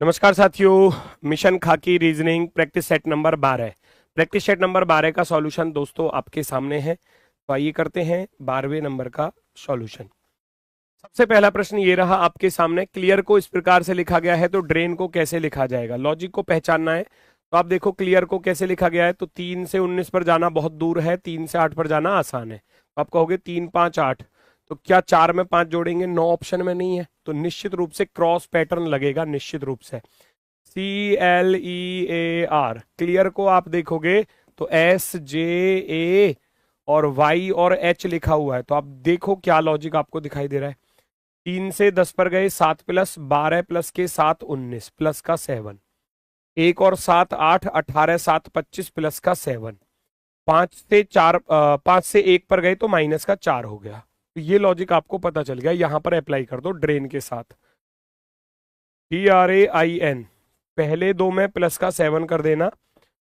नमस्कार साथियों, मिशन खाकी reasoning practice set number 12। Practice set number 12 का सॉल्यूशन दोस्तों आपके सामने है। तो आइए करते हैं 12वें नंबर का सॉल्यूशन। सबसे पहला प्रश्न ये रहा आपके सामने, क्लियर को इस प्रकार से लिखा गया है तो ड्रेन को कैसे लिखा जाएगा। लॉजिक को पहचानना है। तो आप देखो क्लियर को कैसे लिखा गया है, तो 3 से 19 पर जाना बहुत दूर है, 3 से 8 पर जाना आसान है। तो आप कहोगे 3 5 8, तो क्या 4 में 5 जोड़ेंगे? 9 ऑप्शन में नहीं है, तो निश्चित रूप से क्रॉस पैटर्न लगेगा, निश्चित रूप से CLEAR। क्लियर को आप देखोगे तो SJA और Y और H लिखा हुआ है। तो आप देखो क्या लॉजिक आपको दिखाई दे रहा है। 3 से 10 पर गए, 7 प्लस 12 प्लस के 7 19 प्लस का 7, 1 और 7 8, 18 7 25 प्लस का 7, 5 से 1 पर गए तो माइनस का 4 हो गया। तो ये लॉजिक आपको पता चल गया, यहां पर अप्लाई कर दो ड्रेन के साथ। DRAIN, पहले दो में प्लस का 7 कर देना,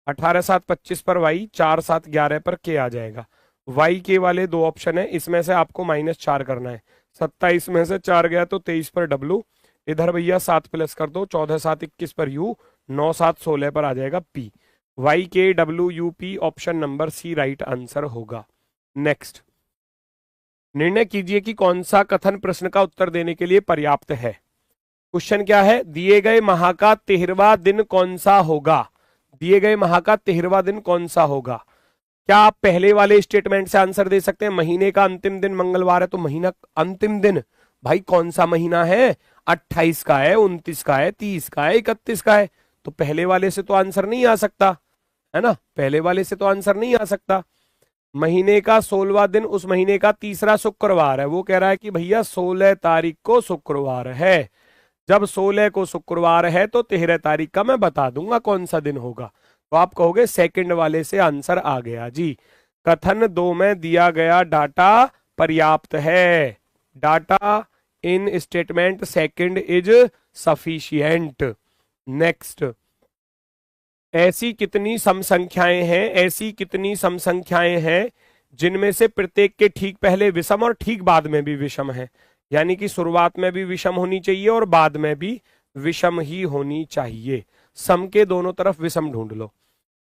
18 7 25 पर Y, 4 7 11 पर K आ जाएगा। Y के वाले दो ऑप्शन है, इसमें से आपको -4 करना है। 27 में से 4 गया तो 23 पर W, इधर भैया 7 प्लस कर दो, 14 7 21 पर U, 9 7 16 पर आ जाएगा P। YKWUP option number C right answer होगा। नेक्स्ट, निर्णय कीजिए कि कौन सा कथन प्रश्न का उत्तर देने के लिए पर्याप्त है। क्वेश्चन क्या है? दिए गए माह का 13वां दिन कौन सा होगा। दिए गए माह का 13वां दिन कौन सा होगा। क्या आप पहले वाले स्टेटमेंट से आंसर दे सकते हैं? महीने का अंतिम दिन मंगलवार है, तो महीना अंतिम दिन भाई कौन सा महीना है? 28 का है, 29 का है, 30 का है, 31 का है। तो पहले वाले से तो आंसर नहीं आ सकता है ना, पहले वाले से तो आंसर नहीं आ सकता। महीने का 16वां दिन उस महीने का तीसरा शुक्रवार है, वो कह रहा है कि भैया 16 तारीख को शुक्रवार है। जब 16 को शुक्रवार है तो 13 तारीख का मैं बता दूंगा कौन सा दिन होगा। तो आप कहोगे सेकंड वाले से आंसर आ गया जी। कथन 2 में दिया गया डाटा पर्याप्त है। Data in statement second is sufficient. Next, ऐसी कितनी सम संख्याएं हैं, ऐसी कितनी सम संख्याएं हैं जिनमें से प्रत्येक के ठीक पहले विषम और ठीक बाद में भी विषम है। यानी कि शुरुआत में भी विषम होनी चाहिए और बाद में भी विषम ही होनी चाहिए। सम के दोनों तरफ विषम ढूंढ लो।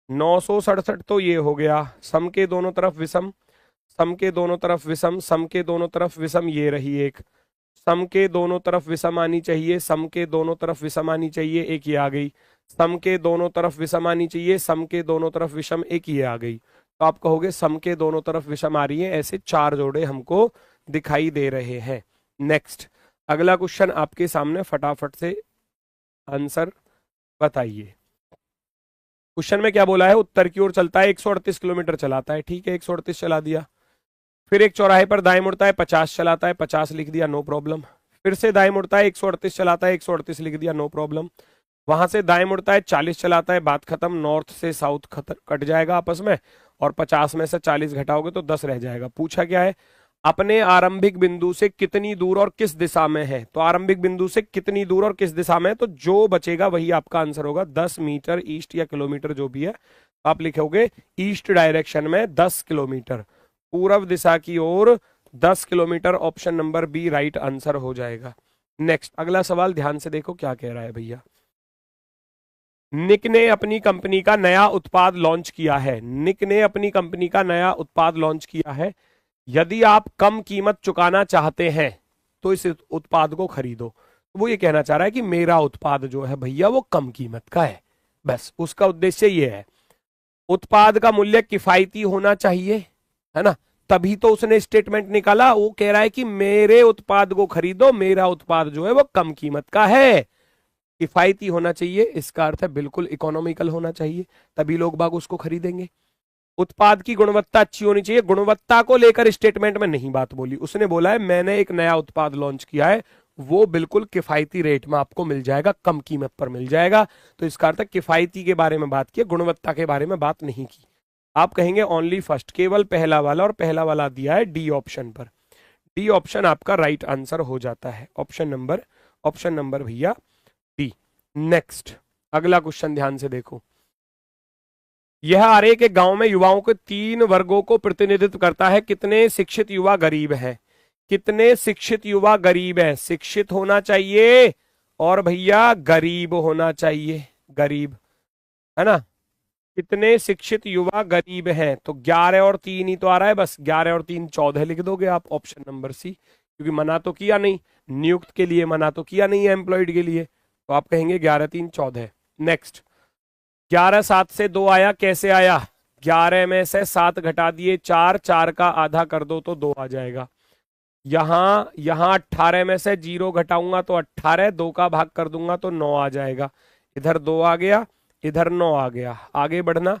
967 तो ये हो गया, सम के दोनों तरफ विषम, सम के दोनों तरफ विषम, सम के दोनों तरफ विषम, ये रही एक। सम के दोनों तरफ विषम आनी चाहिए, सम के दोनों तरफ विषम आनी चाहिए, एक ये आ गई। सम के दोनों तरफ विषम आनी चाहिए, सम के दोनों तरफ विषम, एक ये आ गई। तो आप कहोगे सम के दोनों तरफ विषम आ रही है। ऐसे 4 जोड़े हमको दिखाई दे रहे हैं। नेक्स्ट, अगला क्वेश्चन आपके सामने, फटाफट से आंसर बताइए। क्वेश्चन में क्या बोला है? उत्तर की ओर चलता है, 138 किलोमीटर चलाता है। ठीक है, 138 चला दिया। फिर एक चौराहे पर दाएं मुड़ता है, 50 चलाता है, 50 लिख दिया, नो प्रॉब्लम। फिर से दाएं मुड़ता है, 138 चलाता है, 138 लिख दिया, नो प्रॉब्लम। वहां से दाएं मुड़ता है, 40 चलाता है, बात खत्म। नॉर्थ से साउथ कट जाएगा आपस में, और 50 में से 40 घटाओगे तो 10 रह जाएगा। पूछा क्या है? अपने आरंभिक बिंदु से कितनी दूर और किस दिशा में है। तो आरंभिक बिंदु से कितनी दूर और किस दिशा में है, तो जो बचेगा वही आपका आंसर होगा। 10 मीटर ईस्ट या किलोमीटर जो भी है, आप लिखोगे ईस्ट डायरेक्शन में 10 किलोमीटर, पूर्व दिशा की ओर 10 kilometre. Option number B right answer हो जाएगा। नेक्स्ट, अगला सवाल ध्यान से देखो क्या कह रहा है भैया। निक ने अपनी कंपनी का नया उत्पाद लॉन्च किया है। निक ने अपनी कंपनी का नया उत्पाद लॉन्च किया है। यदि आप कम कीमत चुकाना चाहते हैं तो इस उत्पाद को खरीदो। वो ये कहना चाह रहा है कि मेरा उत्पाद जो है भैया वो कम कीमत का है, बस उसका उद्देश्य ये है। उत्पाद का मूल्य किफायती होना चाहिए, है ना, तभी तो उसने स्टेटमेंट निकाला। वो कह रहा है कि मेरे उत्पाद को खरीदो, मेरा उत्पाद जो है वो कम कीमत का है, किफायती होना चाहिए। इसका अर्थ है बिल्कुल इकोनॉमिकल होना चाहिए, तभी लोग बाग उसको खरीदेंगे। उत्पाद की गुणवत्ता अच्छी होनी चाहिए। गुणवत्ता को लेकर स्टेटमेंट में नहीं बात बोली, उसने बोला है मैंने एक नया उत्पाद लॉन्च किया है, वो बिल्कुल किफायती रेट में आपको मिल जाएगा, कम कीमत पर मिल जाएगा। तो इसका अर्थ है किफायती के बारे में बात की, गुणवत्ता के बारे में बात नहीं की। आप कहेंगे ओनली फर्स्ट, केवल पहला वाला, और पहला वाला दिया है डी ऑप्शन पर। डी ऑप्शन आपका राइट आंसर हो जाता है। ऑप्शन नंबर भैया डी। नेक्स्ट, अगला क्वेश्चन ध्यान से देखो। यह आरेख एक गांव में युवाओं के 3 वर्गों को प्रतिनिधित्व करता है। कितने शिक्षित युवा गरीब हैं? कितने शिक्षित युवा गरीब हैं? शिक्षित होना चाहिए और भैया गरीब होना चाहिए, गरीब, है ना। कितने शिक्षित युवा गरीब हैं, तो 11 और 3 ही तो आ रहा है, बस 11 और 3 14 लिख दोगे आप, ऑप्शन नंबर सी, क्योंकि मना तो किया नहीं, नियुक्त के लिए मना तो किया नहीं है, एम्प्लॉयड के लिए, तो आप कहेंगे 11 3 14। नेक्स्ट, 11 7 से 2 आया, कैसे आया, 11 में से 7 घटा दिए 4, 4 का आधा कर दो तो 2 आ जाएगा। यहां 18 में से 0 घटाऊंगा तो 18, 2 का भाग कर दूंगा तो 9 आ जाएगा, इधर 2 आ गया, इधर 9 आ गया। आगे बढ़ना,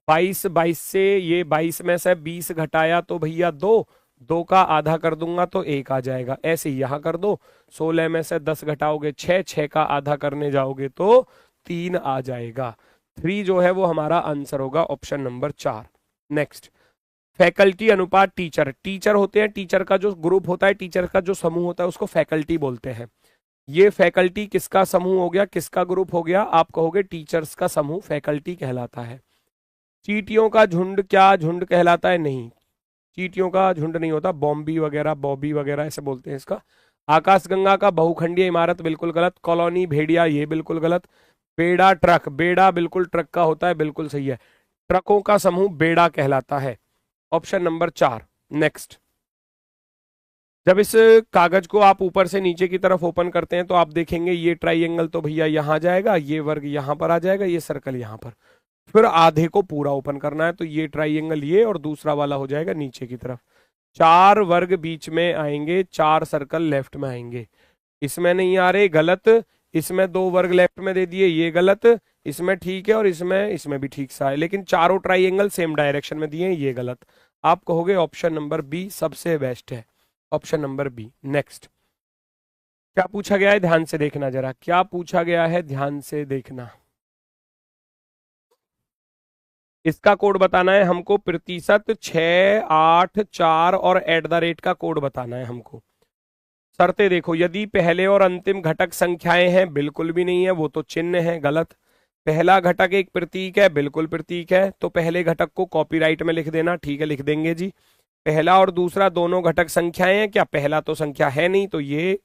22, 22 से ये 22 में से 20 घटाया तो भैया 2, 2 का आधा कर दूंगा तो 1 आ जाएगा। ऐसे ही यहां कर दो, 16 में से 10 घटाओगे 6, 6 का आधा करने जाओगे तो 3 आ जाएगा। 3 जो है वो हमारा आंसर होगा, ऑप्शन नंबर 4। नेक्स्ट, फैकल्टी अनुपात टीचर, टीचर होते हैं, टीचर का जो ग्रुप होता है, टीचर का जो समूह होता है उसको फैकल्टी बोलते हैं। ये फैकल्टी किसका समूह हो गया, किसका ग्रुप हो गया, आप कहोगे टीचर्स का समूह फैकल्टी कहलाता है। चींटियों का झुंड क्या झुंड कहलाता है, नहीं, चींटियों का झुंड नहीं होता, बॉम्बी वगैरह, बॉबी वगैरह ऐसे बोलते हैं इसका। आकाशगंगा का बहुखंडीय इमारत, बिल्कुल गलत। कॉलोनी भेड़िया, ये बिल्कुल गलत। बेड़ा ट्रक, बेड़ा बिल्कुल ट्रक का होता है, बिल्कुल सही है, ट्रकों का समूह बेड़ा कहलाता है, ऑप्शन नंबर 4। नेक्स्ट, जब इस कागज को आप ऊपर से नीचे की तरफ ओपन करते हैं तो आप देखेंगे ये ट्राइंगल तो भैया यहां जाएगा, ये वर्ग यहां पर आ जाएगा, ये सर्कल यहां पर, फिर आधे को पूरा ओपन करना है तो ये ट्राइंगल ये और दूसरा वाला हो जाएगा नीचे की तरफ। 4 वर्ग बीच में आएंगे, 4 सर्कल लेफ्ट में आएंगे, इसमें नहीं आ रहे, गलत। इसमें 2 वर्ग लेफ्ट में दे दिए, ये गलत। इसमें ठीक है और इसमें भी ठीक सा है, लेकिन चारों ट्राइंगल सेम डायरेक्शन में दिए, ये गलत। आप कहोगे ऑप्शन नंबर बी सबसे बेस्ट है, ऑप्शन नंबर बी। नेक्स्ट, क्या पूछा गया है, ध्यान से देखना जरा, क्या पूछा गया है, ध्यान से देखना। इसका कोड बताना है हमको, प्रतिशत, 6, 8, 4 और @ का कोड बताना है हमको। शर्तें देखो, यदि पहले और अंतिम घटक संख्याएं हैं, बिल्कुल भी नहीं है, वो तो चिन्ह है, गलत। पहला घटक एक प्रतीक है, बिल्कुल प्रतीक है, तो पहले घटक को कॉपीराइट में लिख देना, ठीक है लिख देंगे जी। पहला और दूसरा दोनों घटक संख्याएं हैं क्या, पहला तो संख्या है नहीं तो ये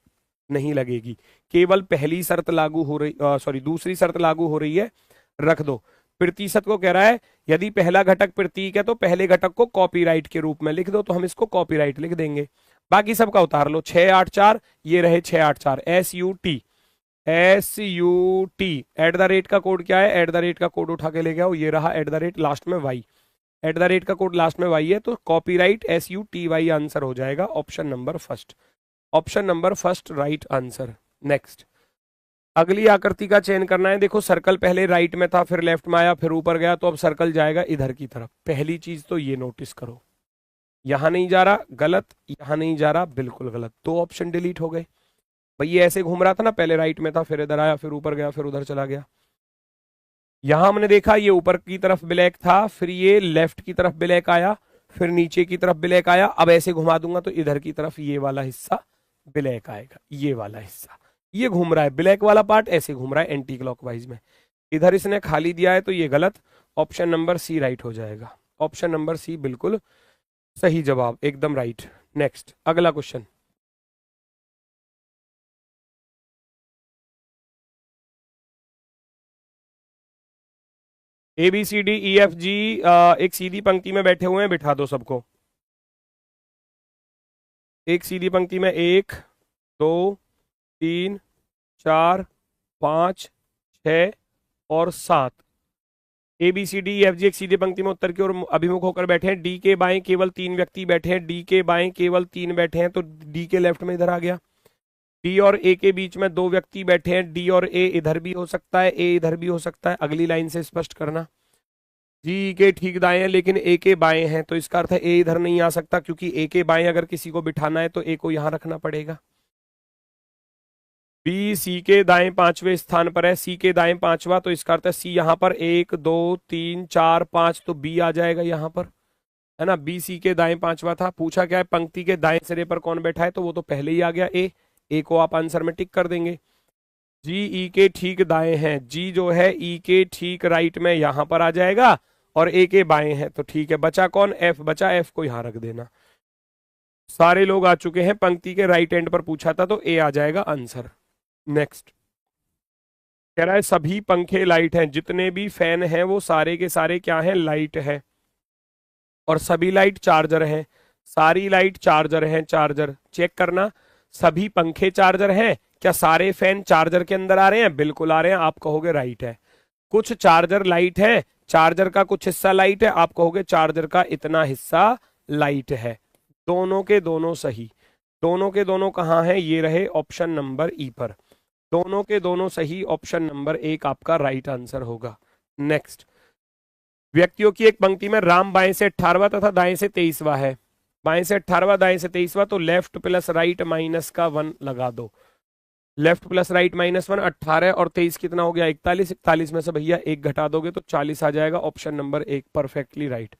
नहीं लगेगी, केवल पहली शर्त लागू हो रही, सॉरी दूसरी शर्त लागू हो रही है, रख दो। प्रतिशत को कह रहा है यदि पहला घटक प्रतीक है तो पहले घटक को कॉपीराइट के रूप में लिख दो, तो हम इसको कॉपीराइट लिख देंगे। बाकी सबका उतार लो, 6 8 4, ये रहे 6 8 4, SUT, @ का कोड क्या है, @ का कोड उठा के ले गया, ये रहा @ लास्ट में Y, @ का कोड लास्ट में Y है, तो कॉपीराइट SUTY आंसर हो जाएगा, option number first, option number first right answer. Next, अगली आकृति का चयन करना है। देखो सर्कल पहले राइट में था, फिर लेफ्ट में आया, फिर ऊपर गया, तो अब सर्कल जाएगा इधर की तरफ। पहली चीज तो ये नोटिस करो, यहां नहीं जा रहा, गलत, यहां नहीं जा रहा, बिल्कुल गलत, 2 ऑप्शन डिलीट हो गए। भाई ये ऐसे घूम रहा था ना, पहले राइट में था, फिर इधर आया, फिर ऊपर गया, फिर उधर चला गया। यहां हमने देखा ये ऊपर की तरफ ब्लैक था, फिर ये लेफ्ट की तरफ ब्लैक आया, फिर नीचे की तरफ ब्लैक आया। अब ऐसे घुमा दूंगा तो इधर की तरफ ये वाला हिस्सा ब्लैक आएगा, ये वाला हिस्सा, ये घूम रहा है ब्लैक वाला पार्ट, ऐसे घूम रहा है एंटी क्लॉकवाइज में। इधर इसने खाली दिया है तो ये गलत, ऑप्शन नंबर सी राइट हो जाएगा, ऑप्शन नंबर सी बिल्कुल सही जवाब, एकदम राइट। नेक्स्ट, अगला क्वेश्चन, ABCDEFG एक सीधी पंक्ति में बैठे हुए हैं, बिठा दो सबको एक सीधी पंक्ति में, 1 2 3 4 5 6 और 7। ABCDEFG एक सीधी पंक्ति में उत्तर की ओर अभिमुख होकर बैठे हैं, डी के बाएं केवल 3 व्यक्ति बैठे हैं, डी के बाएं केवल 3 बैठे हैं, तो डी के लेफ्ट में इधर आ गया। डी और ए के बीच में 2 व्यक्ति बैठे हैं, डी और ए इधर भी हो सकता है, ए इधर भी हो सकता है, अगली लाइन से स्पष्ट करना। जी के ठीक दाएं हैं लेकिन ए के बाएं हैं, तो इसका अर्थ है ए इधर नहीं आ सकता, क्योंकि ए के बाएं अगर किसी को बिठाना है तो ए को यहां रखना पड़ेगा। बी सी के दाएं 5वें स्थान पर है, सी के दाएं 5वां, तो इसका अर्थ है सी यहां पर 1 2 3 4 5, तो बी आ जाएगा यहां पर, है ना। बी सी के दाएं 5वां था। पूछा क्या है, पंक्ति के दाएं सिरे पर कौन बैठा है, तो वो तो पहले ही आ गया, ए को आप आंसर में टिक कर देंगे। जी ई के ठीक दाएं हैं, जी जो है ई के ठीक राइट में यहां पर आ जाएगा, और ए के बाएं हैं, तो ठीक है। बचा कौन, एफ बचा, एफ को यहां रख देना। सारे लोग आ चुके हैं, पंक्ति के राइट एंड पर पूछा था तो ए आ जाएगा आंसर। नेक्स्ट, कह रहा है सभी पंखे लाइट हैं, जितने भी फैन हैं वो सारे के सारे क्या हैं, लाइट है। और सभी लाइट चार्जर हैं, सारी लाइट चार्जर हैं, चार्जर चेक करना। सभी पंखे चार्जर हैं, क्या सारे फैन चार्जर के अंदर आ रहे हैं, बिल्कुल आ रहे हैं, आप कहोगे राइट है। कुछ चार्जर लाइट है, चार्जर का कुछ हिस्सा लाइट है, आप कहोगे चार्जर का इतना हिस्सा लाइट है। दोनों के दोनों सही, दोनों के दोनों कहाँ हैं, ये रहे ऑप्शन नंबर ई पर, दोनों के दोनों सही, ऑप्शन नंबर एक आपका राइट आंसर होगा। नेक्स्ट, व्यक्तियों की एक पंक्ति में राम बाएं से 18वां तथा दाएं से 23वां है। बाएं से 18वां, दाएं से 23वां, तो लेफ्ट प्लस राइट माइनस का 1 लगा दो। लेफ्ट प्लस राइट -1, 18 और 23 कितना हो गया, 41। 41 में से भैया एक घटा दोगे तो 40 आ जाएगा। ऑप्शन नंबर एक perfectly right,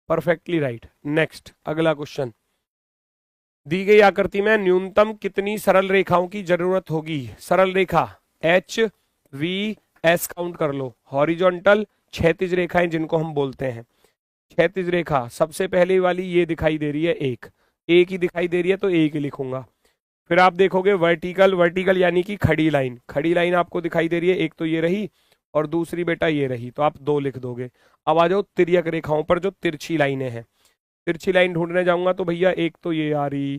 perfectly right. Next अगला क्वेश्चन, दी गई आकृति में न्यूनतम कितनी सरल रेखाओं की जरूरत होगी। सरल रेखा एच वी एस काउंट कर लो, हॉरिजॉन्टल क्षैतिज रेखाएं जिनको हम बोलते हैं। क्षैतिज रेखा सबसे पहले वाली ये दिखाई दे रही है, एक ही दिखाई दे रही है तो एक ही लिखूंगा। फिर आप देखोगे वर्टिकल, वर्टिकल यानी कि खड़ी लाइन, खड़ी लाइन आपको दिखाई दे रही है, एक तो ये रही और दूसरी बेटा ये रही, तो आप 2 लिख दोगे। अब आ जाओ तिर्यक रेखाओं पर, जो तिरछी लाइनें हैं। तिरछी लाइन ढूंढने जाऊंगा तो भैया एक तो ये आ रही,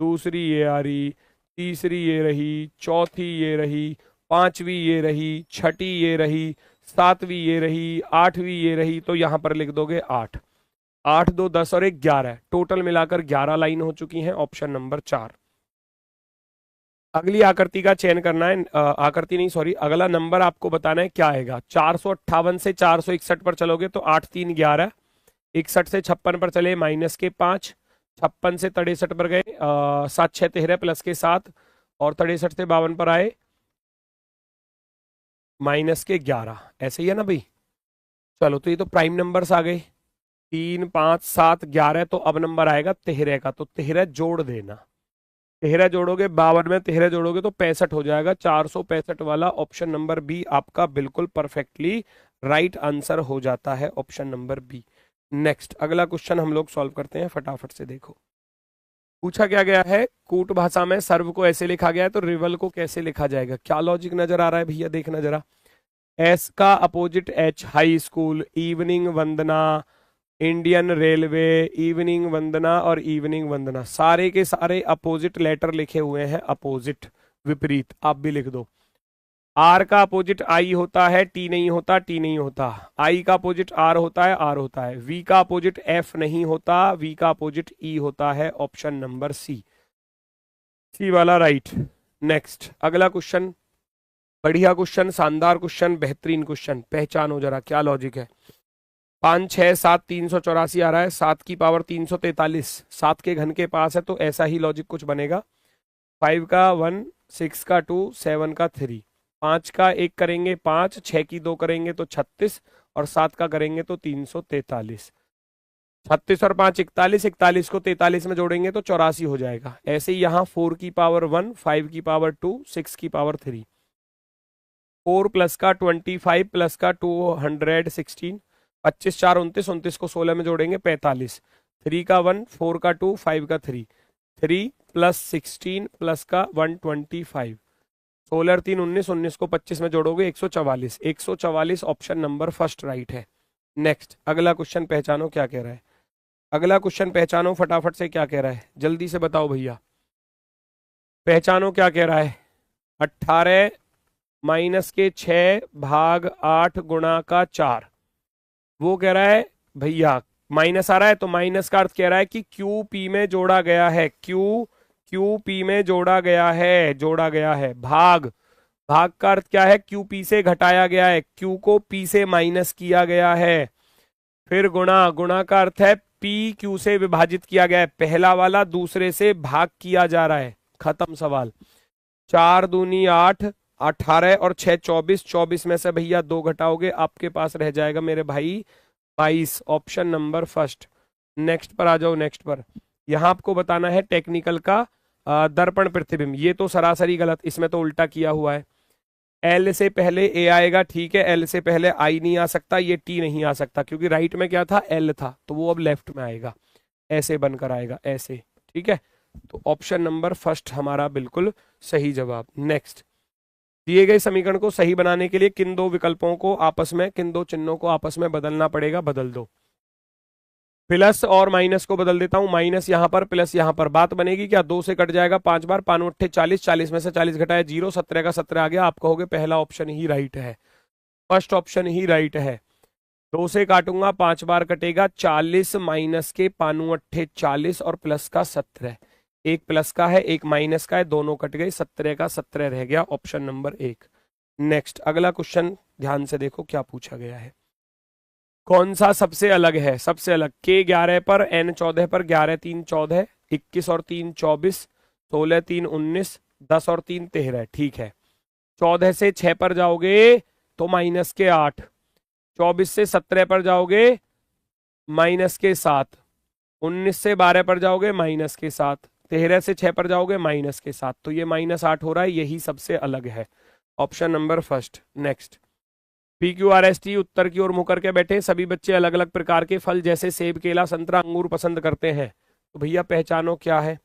दूसरी ये आ रही, तीसरी ये रही, चौथी ये रही, पांचवी ये रही, छठी ये रही, सातवीं ये रही, आठवीं ये रही, तो यहां पर लिख दोगे 8। 8 2 10 और 1 11, टोटल मिलाकर 11 लाइन हो चुकी हैं। Option number 4। अगली आकृति का चयन करना है, आकृति नहीं सॉरी, अगला नंबर आपको बताना है क्या आएगा। 458 से 461 पर चलोगे तो 8 3 11, 61 से 56 पर चले माइनस के 5, 56 से 63 पर गए 7 6 13 प्लस के 7, और 63 से 52 पर आए माइनस के 11, ऐसे ही है ना भाई। चलो तो ये तो प्राइम नंबर्स आ गए, 3 5 7 11, तो अब नंबर आएगा 13 का, तो 13 जोड़ देना। 13 जोड़ोगे 52 में 13 जोड़ोगे तो 65 हो जाएगा। 465 वाला ऑप्शन नंबर बी आपका बिल्कुल परफेक्टली राइट आंसर हो जाता है, ऑप्शन नंबर बी। नेक्स्ट अगला क्वेश्चन हम लोग सॉल्व करते हैं, फटाफट से देखो। पूछा क्या गया है, कूट भाषा में सर्व को ऐसे लिखा गया है, तो रिवल को कैसे लिखा जाएगा। क्या लॉजिक नजर आ रहा है भैया, देखना जरा। एस का opposite H, high school, evening वंदना, इंडियन रेलवे, इवनिंग वंदना और इवनिंग वंदना, सारे के सारे अपोजिट लेटर लिखे हुए हैं, अपोजिट विपरीत, आप भी लिख दो। आर का अपोजिट आई होता है, टी नहीं होता, टी नहीं होता। आई का अपोजिट आर होता है, आर होता है। वी का अपोजिट एफ नहीं होता, वी का अपोजिट ई होता है। ऑप्शन नंबर सी, सी वाला राइट। नेक्स्ट अगला क्वेश्चन, बढ़िया क्वेश्चन, शानदार क्वेश्चन, बेहतरीन क्वेश्चन, पहचानो जरा क्या लॉजिक है। 5 6 7 384 आ रहा है, 7 की पावर 343, 7 के घन के पास है, तो ऐसा ही लॉजिक कुछ बनेगा। 5 का 1, 6 का 2, 7 का 3, 5 का 1 करेंगे 5, 6 की 2 करेंगे तो 36, और 7 का करेंगे तो 343। 36 और 5 41, 41 को 43 में जोड़ेंगे तो 84 हो जाएगा। ऐसे ही यहाँ 4 की पावर 1, 5 की पावर 2, 6 की पावर 3, 4 प्लस का 25 प्लस का 216, 25 4 29, 29 को 16 में जोड़ेंगे 45, 3 का 1, 4 का 2, 5 का 3, 3 प्लस 16 प्लस का 125, 16 3 19, 19 को 25 में जोड़ोगे 144, 144 ऑप्शन नंबर फर्स्ट राइट है। नेक्स्ट अगला क्वेश्चन पहचानो क्या कह रहा है, अगला क्वेश्चन पहचानो फटाफट से, क्या कह रहा है जल्दी से बताओ भैया, पहचानो क्या कह रहा है। 18 माइनस के 6 भाग 8 गुणा का 4, वो कह रहा है भैया माइनस आ रहा है, तो माइनस का अर्थ कह रहा है कि क्यू पी में जोड़ा गया है, क्यू पी में जोड़ा गया है, जोड़ा गया है। भाग, भाग का अर्थ क्या है, क्यू पी से घटाया गया है, क्यू को पी से माइनस किया गया है। फिर गुणा, गुणा का अर्थ है पी क्यू से विभाजित किया गया है, पहला वाला दूसरे से भाग किया जा रहा है, खत्म सवाल। 4 दूनी 8, 18 और 6 24, 24 में से भैया 2 घटाओगे, आपके पास रह जाएगा मेरे भाई 22, ऑप्शन नंबर फर्स्ट। नेक्स्ट पर आ जाओ, नेक्स्ट पर। यहां आपको बताना है टेक्निकल का दर्पण प्रतिबिंब, ये तो सरासरी गलत, इसमें तो उल्टा किया हुआ है। एल से पहले ए आएगा, ठीक है, एल से पहले आई नहीं आ सकता, ये टी नहीं आ सकता, क्योंकि राइट में क्या था, एल था, तो वो अब लेफ्ट में आएगा, ऐसे बनकर आएगा, ऐसे, ठीक है। तो ऑप्शन नंबर फर्स्ट हमारा बिल्कुल सही जवाब। नेक्स्ट दिए गए समीकरण को सही बनाने के लिए किन दो विकल्पों को आपस में, किन दो चिन्हों को आपस में बदलना पड़ेगा, बदल दो। प्लस और माइनस को बदल देता हूं, माइनस यहां पर प्लस यहां पर, बात बनेगी क्या, 2 से कट जाएगा 5 बार, 5 अट्ठे 40, 40 में से 40 घटाया 0, 17 का 17 आ गया। आप कहोगे पहला ऑप्शन ही राइट है, फर्स्ट ऑप्शन ही राइट है। 2 से काटूंगा 5 बार कटेगा 40, माइनस के 5 अट्ठे 40 और प्लस का 17, एक प्लस का है एक माइनस का है, दोनों कट गए, 17 का 17 रह गया, ऑप्शन नंबर 1। नेक्स्ट अगला क्वेश्चन ध्यान से देखो क्या पूछा गया है। कौन सा सबसे अलग है, सबसे अलग, k 11 पर n 14 पर, 11 3 14, 21 और 3 24, 16 3 19, 10 और 3 13, ठीक है। 14 से 6 पर जाओगे तो माइनस के 8, 24 से 17 पर जाओगे माइनस के 7, 19 से 12 पर जाओगे माइनस के 7, 13 से 6 पर जाओगे माइनस के 7, तो ये -8 हो रहा है, यही सबसे अलग है, option number first. Next, PQRST उत्तर की ओर मुंह करके बैठे सभी बच्चे अलग अलग प्रकार के फल जैसे सेब, केला, संतरा, अंगूर पसंद करते हैं, तो भैया पहचानो क्या है।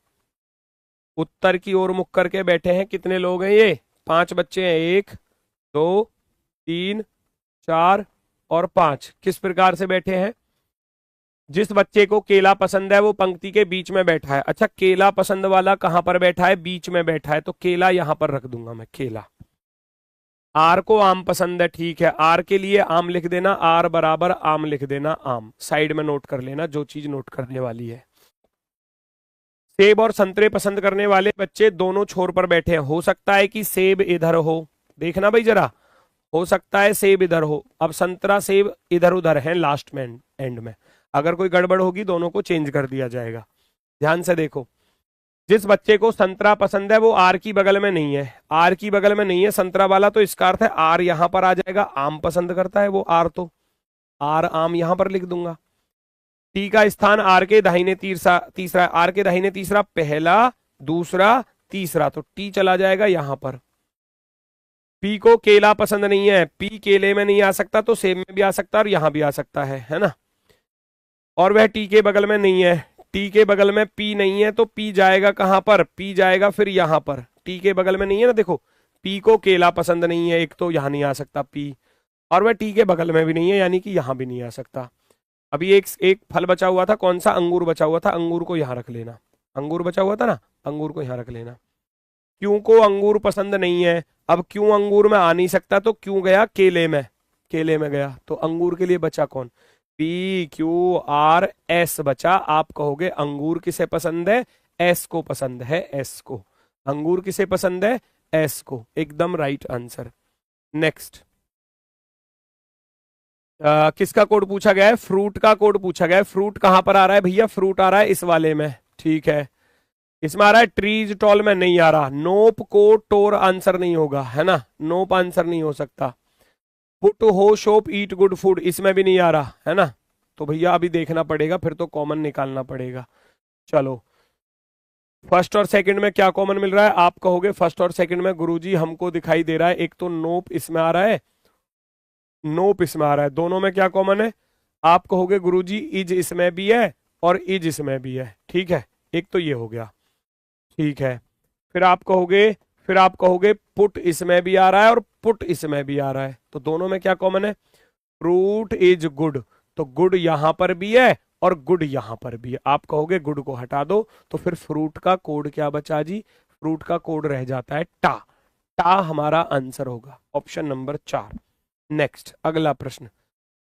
उत्तर की ओर मुख करके बैठे हैं, कितने लोग हैं ये, 5 बच्चे हैं, 1 2 3 4 और 5। किस प्रकार से बैठे हैं, जिस बच्चे को केला पसंद है वो पंक्ति के बीच में बैठा है। अच्छा, केला पसंद वाला कहां पर बैठा है, बीच में बैठा है, तो केला यहां पर रख दूंगा मैं, केला। आर को आम पसंद है, ठीक है, आर के लिए आम लिख देना, आर बराबर आम लिख देना, आम साइड में नोट कर लेना जो चीज नोट करने वाली है। सेब और संतरे पसंद करने वाले बच्चे दोनों छोर पर बैठे हैं, हो सकता है कि सेब इधर हो, देखना भाई जरा, हो सकता है सेब इधर हो, अब संतरा सेब इधर उधर है लास्ट में, एंड में, अगर कोई गड़बड़ होगी दोनों को चेंज कर दिया जाएगा। ध्यान से देखो, जिस बच्चे को संतरा पसंद है वो आर की बगल में नहीं है, आर की बगल में नहीं है संतरा वाला, तो इसका अर्थ है आर यहां पर आ जाएगा, आम पसंद करता है वो आर, तो आर आम यहां पर लिख दूंगा। टी का स्थान आर के दाहिने तीसरा, आर के दाहिने तीसरा, पहला दूसरा तीसरा, तो टी चला जाएगा यहां पर। पी को केला पसंद नहीं है, पी केले में नहीं आ सकता तो सेब में भी आ सकता है और यहां भी आ सकता है ना, और वह टी के बगल में नहीं है, टी के बगल में पी नहीं है, तो पी जाएगा कहां पर, पी जाएगा फिर यहां पर, टी के बगल में नहीं है ना, देखो पी को केला पसंद नहीं है, एक तो यहां नहीं आ सकता पी, और वह टी के बगल में भी नहीं है, यानी कि यहां भी नहीं आ सकता। अभी एक फल बचा हुआ था, कौन सा, अंगूर बचा हुआ था, अंगूर को यहां रख लेना, अंगूर बचा हुआ था ना, अंगूर को यहां रख लेना। क्यों को अंगूर पसंद नहीं है, अब क्यों अंगूर में आ नहीं सकता, तो क्यों गया केले में, केले में गया, तो अंगूर के लिए बचा कौन, PQRS बचा। आप कहोगे अंगूर किसे पसंद है, एस को पसंद है, एस को, अंगूर किसे पसंद है, एस को, एकदम राइट आंसर। नेक्स्ट, किसका कोड पूछा गया है, फ्रूट का कोड पूछा गया है। फ्रूट कहां पर आ रहा है भैया, फ्रूट आ रहा है इस वाले में, ठीक है, इसमें आ रहा है, ट्रीज टॉल में नहीं आ रहा, नोप को टोर आंसर नहीं होगा, है ना, नोप आंसर नहीं हो सकता। पुट हो शोप ईट गुड फूड, इसमें भी नहीं आ रहा, है ना, तो भैया अभी देखना पड़ेगा, फिर तो कॉमन निकालना पड़ेगा। चलो, फर्स्ट और सेकंड में क्या कॉमन मिल रहा है, आप कहोगे फर्स्ट और सेकंड में गुरुजी हमको दिखाई दे रहा है, एक तो नोप इसमें आ रहा है, नोप इसमें आ रहा है, दोनों में क्या कॉमन है, आप कहोगे गुरुजी इज इसमें भी है और इज इसमें भी है, ठीक है, एक तो ये हो गया, ठीक है। फिर आप कहोगे पुट इसमें भी आ रहा है और पुट इसमें भी आ रहा है, तो दोनों में क्या कॉमन है, फ्रूट इज गुड, तो गुड यहां पर भी है और गुड यहां पर भी है, आप कहोगे गुड को हटा दो, तो फिर फ्रूट का कोड क्या बचा जी, फ्रूट का कोड रह जाता है टा, टा हमारा आंसर होगा, ऑप्शन नंबर 4। नेक्स्ट अगला प्रश्न,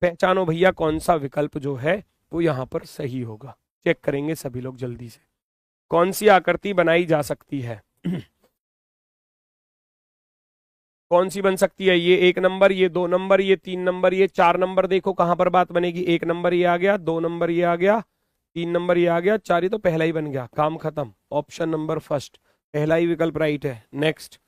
पहचानो भैया कौन सा विकल्प जो है वो यहां पर सही होगा, चेक करेंगे सभी लोग जल्दी से। कौन सी आकृति बनाई जा सकती है कौन सी बन सकती है, ये 1 नंबर, ये 2 नंबर, ये 3 नंबर, ये 4 नंबर, देखो कहां पर बात बनेगी, 1 नंबर ये आ गया, 2 नंबर ये आ गया, 3 नंबर ये आ गया, 4 ही तो पहला ही बन गया, काम खत्म, ऑप्शन नंबर फर्स्ट, पहला ही विकल्प राइट है। नेक्स्ट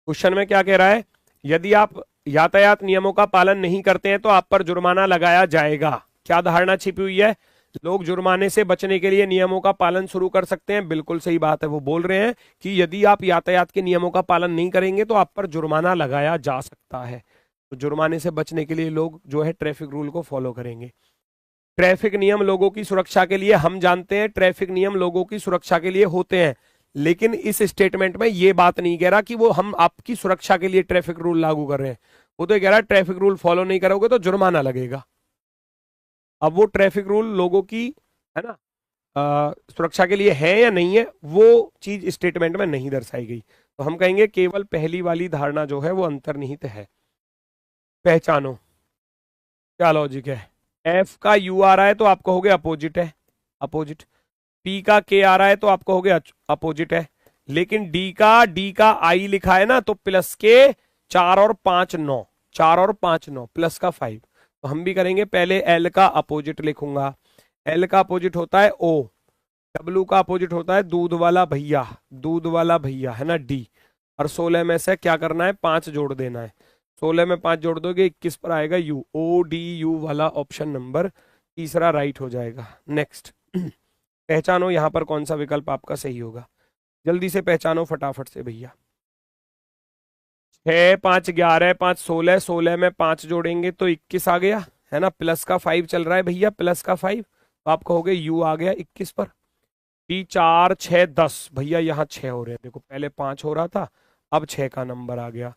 क्वेश्चन में क्या कह रहा है, यदि आप यातायात नियमों का पालन नहीं करते हैं तो आप पर जुर्माना लगाया जाएगा। क्या धारणा छिपी हुई है, लोग जुर्माने से बचने के लिए नियमों का पालन शुरू कर सकते हैं, बिल्कुल सही बात है, वो बोल रहे हैं कि यदि आप यातायात के नियमों का पालन नहीं करेंगे तो आप पर जुर्माना लगाया जा सकता है, तो जुर्माने से बचने के लिए लोग जो है ट्रैफिक रूल को फॉलो करेंगे। ट्रैफिक नियम लोगों की सुरक्षा के लिए, हम जानते हैं ट्रैफिक नियम लोगों की सुरक्षा के लिए होते हैं, लेकिन इस स्टेटमेंट में ये बात नहीं कह रहा कि वो हम आपकी सुरक्षा के लिए ट्रैफिक रूल लागू कर रहे हैं। वो तो कह रहा है ट्रैफिक रूल फॉलो नहीं करोगे तो जुर्माना लगेगा। अब वो ट्रैफिक रूल लोगों की, है ना, सुरक्षा के लिए है या नहीं है, वो चीज स्टेटमेंट में नहीं दर्शाई गई। तो हम कहेंगे केवल पहली वाली धारणा जो है वो अंतर्निहित है। पहचानो क्या लॉजिक है। एफ का यू आ रहा है तो आप कहोगे अपोजिट है, अपोजिट। पी का के आ रहा है तो आप कहोगे अपोजिट है। लेकिन डी का आई लिखा है ना, तो प्लस के 4 और 5 9, 4 और 5 9 प्लस का 5। तो हम भी करेंगे, पहले एल का अपोजिट लिखूंगा। एल का अपोजिट होता है ओ, डब्ल्यू का अपोजिट होता है दूध वाला भैया, दूध वाला भैया, है ना, डी। और 16 में से क्या करना है, 5 जोड़ देना है। 16 में 5 जोड़ दोगे 21 पर आएगा यू, ओ डी यू वाला ऑप्शन नंबर तीसरा राइट हो जाएगा। नेक्स्ट, पहचानो यहां पर कौन सा विकल्प आपका सही होगा। जल्दी से पहचानो फटाफट से भैया। 6 5 11 5 16, 16 में 5 जोड़ेंगे तो 21 आ गया, है ना, प्लस का 5 चल रहा है भैया, प्लस का 5। तो आप कहोगे यू आ गया 21 पर। पी 4 6 10, भैया यहाँ 6 हो रहे हैं, देखो पहले 5 हो रहा था, अब 6 का नंबर आ गया।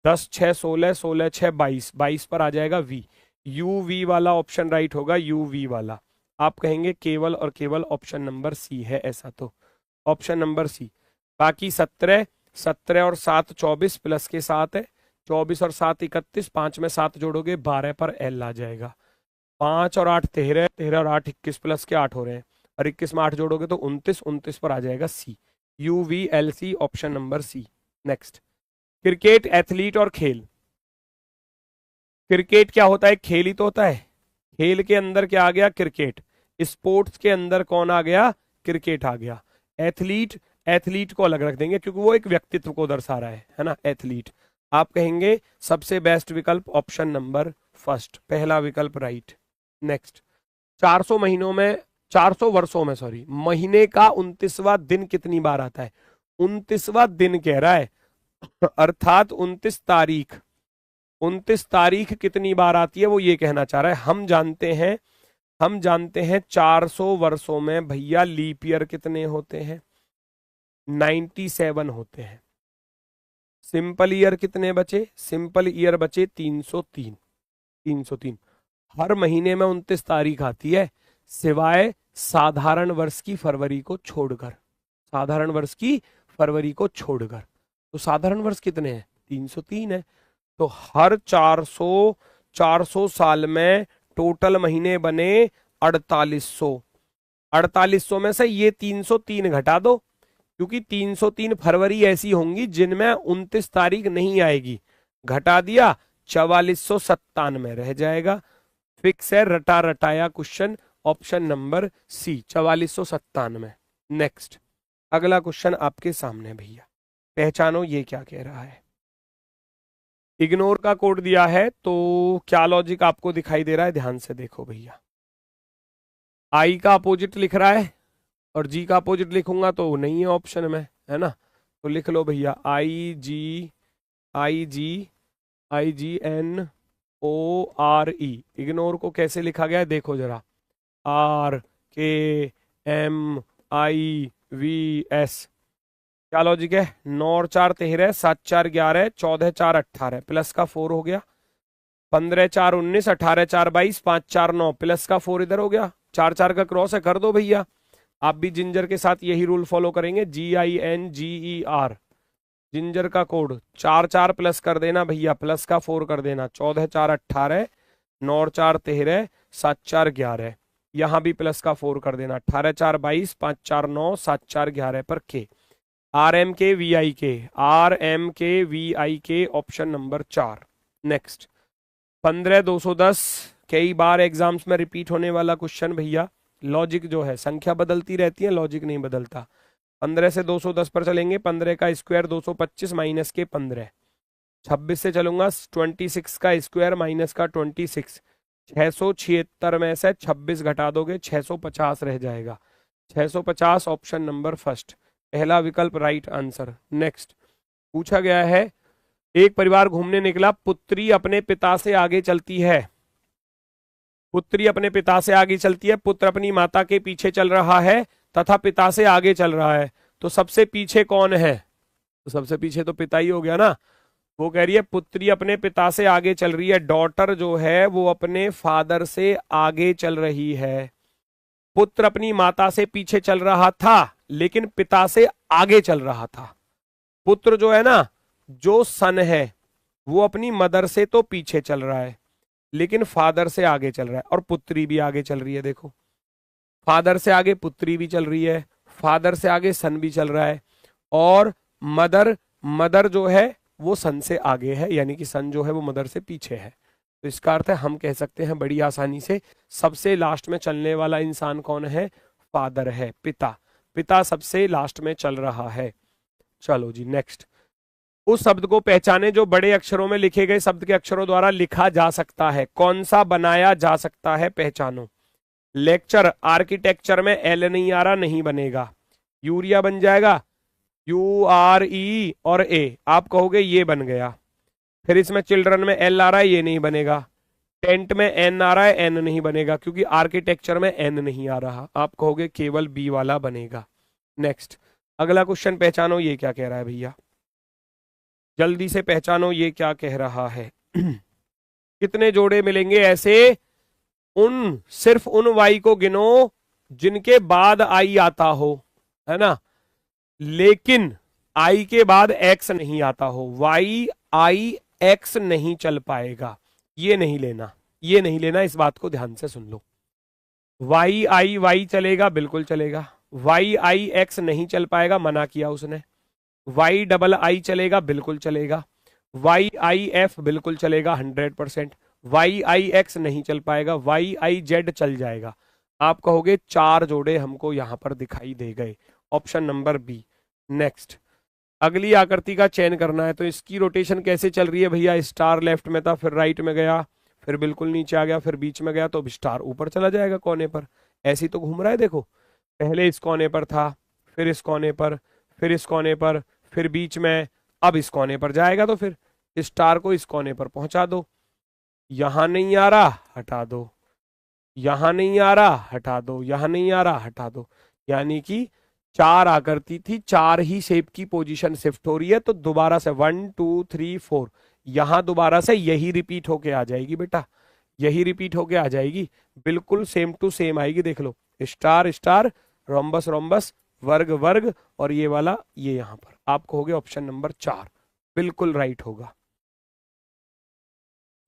10 6 16, 16 6 22, 22 पर आ जाएगा वी। यू वी वाला ऑप्शन राइट होगा, यू वी वाला। आप कहेंगे केवल और केवल ऑप्शन नंबर सी है ऐसा, तो ऑप्शन नंबर सी। बाकी 17, 17 और 7 24, प्लस के 7 है, 24 और 7 31, 5 में 7 जोड़ोगे 12 पर एल आ जाएगा। 5 और 8 13, 13 और 8 21, प्लस के 8 हो रहे हैं, और 21 में 8 जोड़ोगे तो 29, 29 पर आ जाएगा C, U V L C, option number C. Next, cricket athlete और खेल। क्रिकेट क्या होता है, खेल ही तो होता है। खेल के अंदर क्या आ गया, क्रिकेट। स्पोर्ट्स के अंदर कौन आ गया, क्रिकेट आ गया। एथलीट, एथलीट को अलग रख देंगे क्योंकि वो एक व्यक्तित्व को दर्शा रहा है ना, एथलीट। आप कहेंगे सबसे बेस्ट विकल्प ऑप्शन नंबर फर्स्ट, पहला विकल्प राइट। नेक्स्ट, 400 महीनों में, 400 वर्षों में सॉरी, महीने का 29वां दिन कितनी बार आता है। 29वां दिन कह रहा है, अर्थात 29 तारीख, 29 तारीख कितनी बार आती है वो ये कहना चाह रहा है। हम जानते हैं 400 वर्षों में भैया लीप ईयर कितने होते हैं, 97 होते हैं। सिंपल ईयर कितने बचे, सिंपल ईयर बचे 303, 303। हर महीने में 29 तारीख आती है, सिवाय साधारण वर्ष की फरवरी को छोड़कर, साधारण वर्ष की फरवरी को छोड़कर। तो साधारण वर्ष कितने हैं, 303 है। तो हर 400 साल में टोटल महीने बने 4800। 4800 में से ये 303 घटा दो, क्योंकि 303 फरवरी ऐसी होंगी जिनमें 29 तारीख नहीं आएगी। घटा दिया, 4497 रह जाएगा। फिक्स है, रटा रटाया question, option number C 4497। Next, अगला क्वेश्चन आपके सामने भैया, पहचानो ये क्या कह रहा है। इग्नोर का कोड दिया है, तो क्या लॉजिक आपको दिखाई दे रहा है, ध्यान से देखो भैया। आई का अपोजिट लिख रहा है और जी का अपोजिट लिखूंगा तो नहीं है ऑप्शन में, है ना। तो लिख लो भैया I G N O R E. Ignore को कैसे लिखा गया है देखो जरा, R K M I V S. क्या लॉजिक है, 9 और 4 13, 7 4 11, 14 4 18, प्लस का 4 हो गया, 15 4 19, 18 4 22, 5 4 9, प्लस का 4 इधर हो गया, 4 4 का क्रॉस है, कर दो भैया। आप भी जिंजर के साथ यही रूल फॉलो करेंगे, GINGER, जिंजर का कोड। 4 4 प्लस कर देना भैया, प्लस का 4 कर देना, 14 4 18, 9 और 4 13, 7 4 11, यहां भी प्लस का 4 कर देना, 18 4 22, 5 4 9, 7 4 11 पर के। RMK VI के ऑप्शन नंबर 4। नेक्स्ट, 15 210, कई बार एग्जाम्स में रिपीट होने वाला क्वेश्चन भैया। लॉजिक जो है, संख्या बदलती रहती है, लॉजिक नहीं बदलता। 15 से 210 पर चलेंगे, 15 का स्क्वायर 225 माइनस के 15। 26 से चलूंगा, 26 का स्क्वायर माइनस का 26। 676 में से 26 घटा दोगे 650 रह जाएगा, 650 ऑप्शन नंबर फर्स्ट, पहला विकल्प राइट आंसर। नेक्स्ट, पूछा गया है, एक परिवार घूमने निकला, पुत्री अपने पिता से आगे चलती है, पुत्री अपने पिता से आगे चलती है, पुत्र अपनी माता के पीछे चल रहा है तथा पिता से आगे चल रहा है। तो सबसे पीछे कौन है? तो सबसे पीछे तो पिता ही हो गया ना। वो कह रही है पुत्री अपने पिता से आगे चल रही है, डॉटर जो है वो अपने फादर से आगे चल रही है। पुत्र अपनी माता से पीछे चल रहा था लेकिन पिता से आगे चल रहा था। पुत्र जो है ना, जो सन है, वो अपनी मदर से तो पीछे चल रहा है लेकिन फादर से आगे चल रहा है। और पुत्री भी आगे चल रही है, देखो फादर से आगे पुत्री भी चल रही है, फादर से आगे सन भी चल रहा है, और मदर जो है वो सन से आगे है, यानी कि सन जो है वो मदर से पीछे है। तो इसका अर्थ है हम कह सकते हैं बड़ी आसानी से सबसे लास्ट में चलने वाला इंसान कौन है? फादर है, पिता। पिता सबसे लास्ट में चल रहा है। चलो जी नेक्स्ट। उस शब्द को पहचाने जो बड़े अक्षरों में लिखे गए शब्द के अक्षरों द्वारा लिखा जा सकता है। कौन सा बनाया जा सकता है? पहचानो। लेक्चर, आर्किटेक्चर में एल नहीं आ रहा, नहीं बनेगा। यूरिया बन जाएगा, URE और ए, आप कहोगे ये बन गया। फिर इसमें चिल्ड्रन में एल आ रहा है, ये नहीं बनेगा। टेंट में एन आ रहा है, एन नहीं बनेगा क्योंकि आर्किटेक्चर में एन नहीं आ रहा, आप कहोगे केवल बी वाला बनेगा। नेक्स्ट, अगला क्वेश्चन पहचानो ये क्या कह रहा है भैया, जल्दी से पहचानो ये क्या कह रहा है। कितने जोड़े मिलेंगे ऐसे? सिर्फ उन वाई को गिनो जिनके बाद आई आता हो, है ना, लेकिन आई के बाद एक्स नहीं आता हो। वाई आई एक्स नहीं चल पाएगा, ये नहीं लेना, ये नहीं लेना, इस बात को ध्यान से सुन लो। वाई आई वाई चलेगा, बिल्कुल चलेगा। वाई आई एक्स नहीं चल पाएगा, मना किया उसने। वाई डबल आई चलेगा, बिल्कुल चलेगा। वाई आई एफ बिल्कुल चलेगा 100%। वाई आई एक्स नहीं चल पाएगा, वाई आई जेड चल जाएगा। आप कहोगे 4 जोड़े हमको यहां पर दिखाई दे गए, ऑप्शन नंबर बी। नेक्स्ट, अगली आकृति का चयन करना है। तो इसकी रोटेशन कैसे चल रही है भैया? स्टार लेफ्ट में था, फिर राइट में गया, फिर बिल्कुल नीचे आ गया, फिर बीच में गया, तो अब स्टार ऊपर चला जाएगा कोने पर। ऐसी तो घूम रहा है, देखो पहले इस कोने पर था, फिर इस कोने पर, फिर इस कोने पर, फिर बीच में, अब इस कोने पर जाएगा। तो फिर स्टार को इस कोने पर पहुंचा दो। यहां नहीं आ रहा, हटा दो। यहां नहीं आ रहा, हटा दो। यहां नहीं आ रहा, हटा दो। यानी कि 4 आकृति थी, 4 ही शेप की पोजीशन शिफ्ट हो रही है। तो दोबारा से 1 2 3 4, यहां दोबारा से यही रिपीट होके आ जाएगी बेटा, यही रिपीट होके आ जाएगी, बिल्कुल सेम टू सेम आएगी। देख लो, स्टार स्टार, रोम्बस रोम्बस, वर्ग वर्ग, और ये वाला ये यहां पर। आप कहोगे ऑप्शन नंबर 4 बिल्कुल राइट होगा।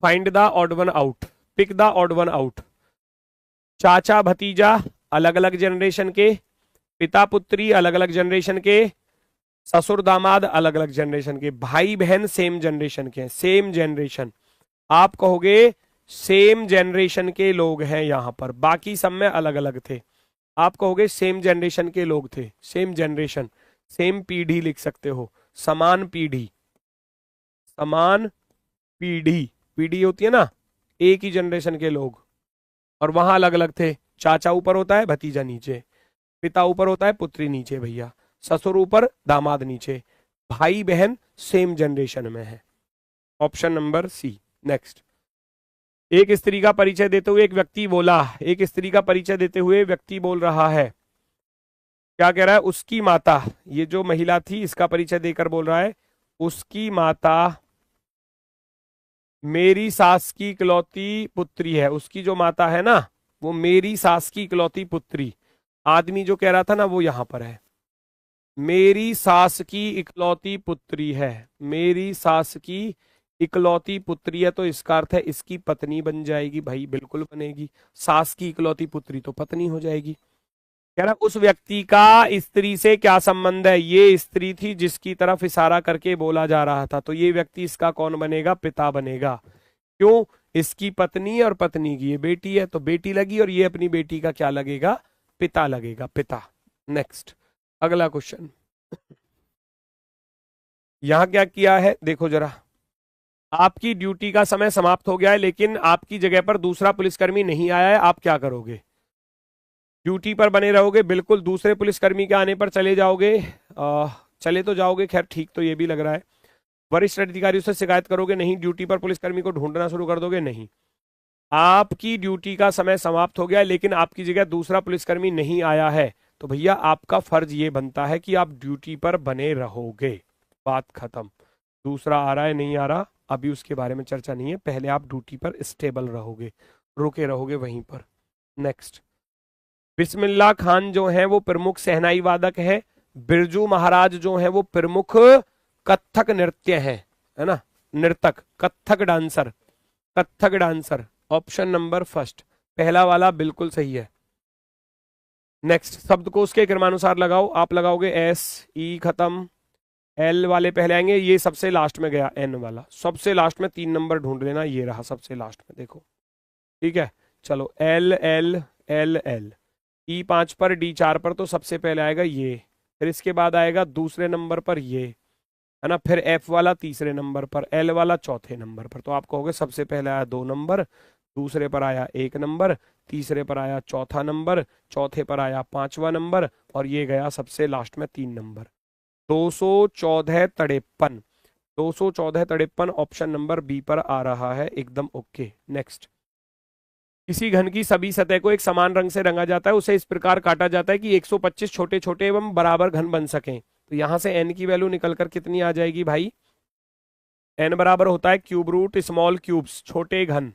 Find the odd one out, pick the odd one out. चाचा भतीजा अलग अलग जनरेशन के, पिता पुत्री अलग अलग जनरेशन के, ससुर दामाद अलग अलग जनरेशन के, भाई बहन सेम जनरेशन के, सेम जनरेशन। आप कहोगे सेम जनरेशन के लोग हैं यहां पर, बाकी सब में अलग अलग थे। आप कहोगे सेम जनरेशन के लोग थे, सेम जनरेशन, सेम पीढ़ी लिख सकते हो, समान पीढ़ी, समान पीढ़ी। पीढ़ी होती है ना, एक ही जनरेशन के लोग, और वहां अलग अलग थे। चाचा ऊपर होता है, भतीजा नीचे, पिता ऊपर होता है, पुत्री नीचे भैया, ससुर ऊपर, दामाद नीचे, भाई बहन सेम जनरेशन में है, ऑप्शन नंबर सी। नेक्स्ट, एक स्त्री का परिचय देते हुए एक व्यक्ति बोला, एक स्त्री का परिचय देते हुए व्यक्ति बोल रहा है, क्या कह रहा है? उसकी माता, ये जो महिला थी इसका परिचय देकर बोल रहा है, उसकी माता मेरी सास की इकलौती पुत्री है। उसकी जो माता है ना, वो मेरी सास की इकलौती पुत्री। आदमी जो कह रहा था ना, वो यहां पर है, मेरी सास की इकलौती पुत्री है, मेरी सास की इकलौती पुत्री है। तो इसका अर्थ है इसकी पत्नी बन जाएगी भाई, बिल्कुल बनेगी। सास की इकलौती पुत्री तो पत्नी हो जाएगी। कह रहा उस व्यक्ति का स्त्री से क्या संबंध है? ये स्त्री थी जिसकी तरफ इशारा करके बोला जा रहा था, तो ये व्यक्ति इसका कौन बनेगा? पिता बनेगा। क्यों? इसकी पत्नी और पत्नी की ये बेटी है, तो बेटी लगी, और ये अपनी बेटी का क्या लगेगा? पिता लगेगा, पिता। नेक्स्ट, अगला क्वेश्चन। यहां क्या किया है देखो जरा, आपकी ड्यूटी का समय समाप्त हो गया है लेकिन आपकी जगह पर दूसरा पुलिसकर्मी नहीं आया है, आप क्या करोगे? ड्यूटी पर बने रहोगे? बिल्कुल, दूसरे पुलिसकर्मी के आने पर चले जाओगे? चले तो जाओगे, खैर ठीक तो ये भी लग रहा है। वरिष्ठ अधिकारियों से शिकायत करोगे? नहीं। ड्यूटी पर पुलिसकर्मी को ढूंढना शुरू कर दोगे? नहीं। आपकी ड्यूटी का समय समाप्त हो गया है लेकिन आपकी जगह दूसरा पुलिसकर्मी नहीं आया है, तो भैया आपका फर्ज ये बनता है कि आप ड्यूटी पर बने रहोगे, बात खत्म। दूसरा आ रहा है नहीं आ रहा, अभी उसके बारे में चर्चा नहीं है, पहले आप ड्यूटी पर स्टेबल रहोगे, रुके रहोगे वहीं पर। नेक्स्ट, बिस्मिल्लाह खान जो है वो प्रमुख शहनाई वादक है, बिरजू महाराज जो है वो प्रमुख कथक नृत्य है ना, नर्तक, Kathak dancer, Kathak dancer. Option number first, पहला वाला बिल्कुल सही है। नेक्स्ट, शब्द को उसके क्रमानुसार लगाओ, आप लगाओगे एस ई खत्म, एल वाले पहले आएंगे, ये सबसे लास्ट में गया, एन वाला सबसे लास्ट में, 3 नंबर ढूंढ लेना, ये रहा सबसे लास्ट में, देखो ठीक है। चलो एल एल एल एल, ई 5 पर, डी 4 पर, तो सबसे पहले आएगा ये, फिर इसके बाद आएगा दूसरे नंबर पर ये, है ना, फिर एफ वाला तीसरे नंबर पर, एल वाला चौथे नंबर पर। तो आप कहोगे सबसे पहले आया 2 नंबर, दूसरे पर आया 1 नंबर, तीसरे पर आया चौथा नंबर, चौथे पर आया 5वां नंबर, और ये गया सबसे लास्ट में 3 नंबर। 214 तड़ेपन, 214 तड़ेपन ऑप्शन नंबर बी पर आ रहा है, एकदम ओके। नेक्स्ट, किसी घन की सभी सतह को एक समान रंग से रंगा जाता है, उसे इस प्रकार काटा जाता है कि 125 छोटे छोटे एवं बराबर घन बन सकें। तो यहां से n की वैल्यू निकलकर कितनी आ जाएगी भाई, n बराबर होता है क्यूब रूट स्मॉल क्यूब्स, छोटे घन,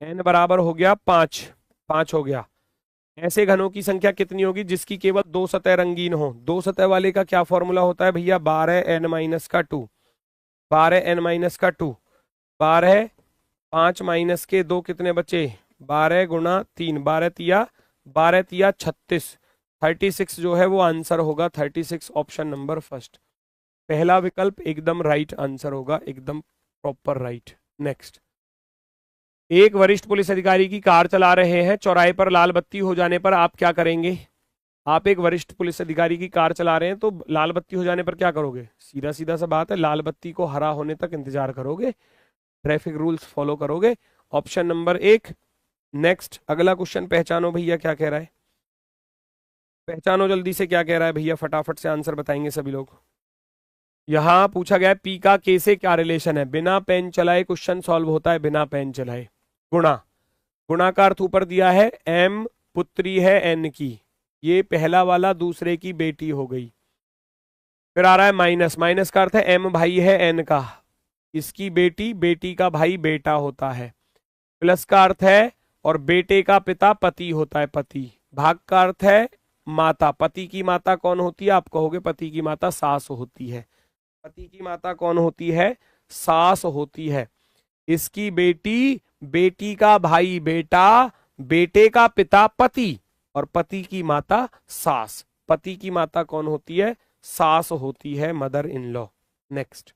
n बराबर हो गया 5, 5 हो गया। ऐसे घनों की संख्या कितनी होगी जिसकी केवल 2 सतह रंगीन हो। 2 सतह वाले का क्या फॉर्मूला होता है भैया, 12n माइनस का 2, 12n माइनस का 2, 12 5 माइनस के 2 कितने बचे, 12 गुणा 3, 12 तिया 36, 36 जो है वो आंसर होगा, 36 ऑप्शन नंबर फर्स्ट, पहला विकल्प एकदम राइट आंसर होगा, एकदम प्रॉपर राइट। नेक्स्ट, एक वरिष्ठ पुलिस अधिकारी की कार चला रहे हैं, चौराहे पर लाल बत्ती हो जाने पर आप क्या करेंगे। आप एक वरिष्ठ पुलिस अधिकारी की कार चला रहे हैं, तो लाल बत्ती हो जाने पर क्या करोगे, सीधा सीधा सा बात है, लाल बत्ती को हरा होने तक इंतजार करोगे, ट्रैफिक रूल्स फॉलो करोगे, ऑप्शन नंबर 1। नेक्स्ट, अगला क्वेश्चन पहचानो भैया क्या कह रहा है, पहचानो जल्दी से क्या कह रहा है भैया, फटाफट से आंसर बताएंगे सभी लोग। यहां पूछा गया पी का के से क्या रिलेशन है, बिना पेन चलाए क्वेश्चन सॉल्व होता है, बिना पेन चलाए। गुणा, गुणा का अर्थ ऊपर दिया है, एम पुत्री है एन की, ये पहला वाला दूसरे की बेटी हो गई। फिर आ रहा है माइनस, माइनस का अर्थ है एम भाई है एन का, इसकी बेटी, बेटी का भाई बेटा होता है। प्लस का अर्थ है, और बेटे का पिता पति होता है, पति। भाग का अर्थ है माता, पति की माता कौन होती है, आप कहोगे पति की माता सास होती है, पति की माता कौन होती है, सास होती है। इसकी बेटी, बेटी का भाई बेटा, बेटे का पिता पति, और पति की माता सास, पति की माता कौन होती है, सास होती है, मदर इन लॉ। नेक्स्ट,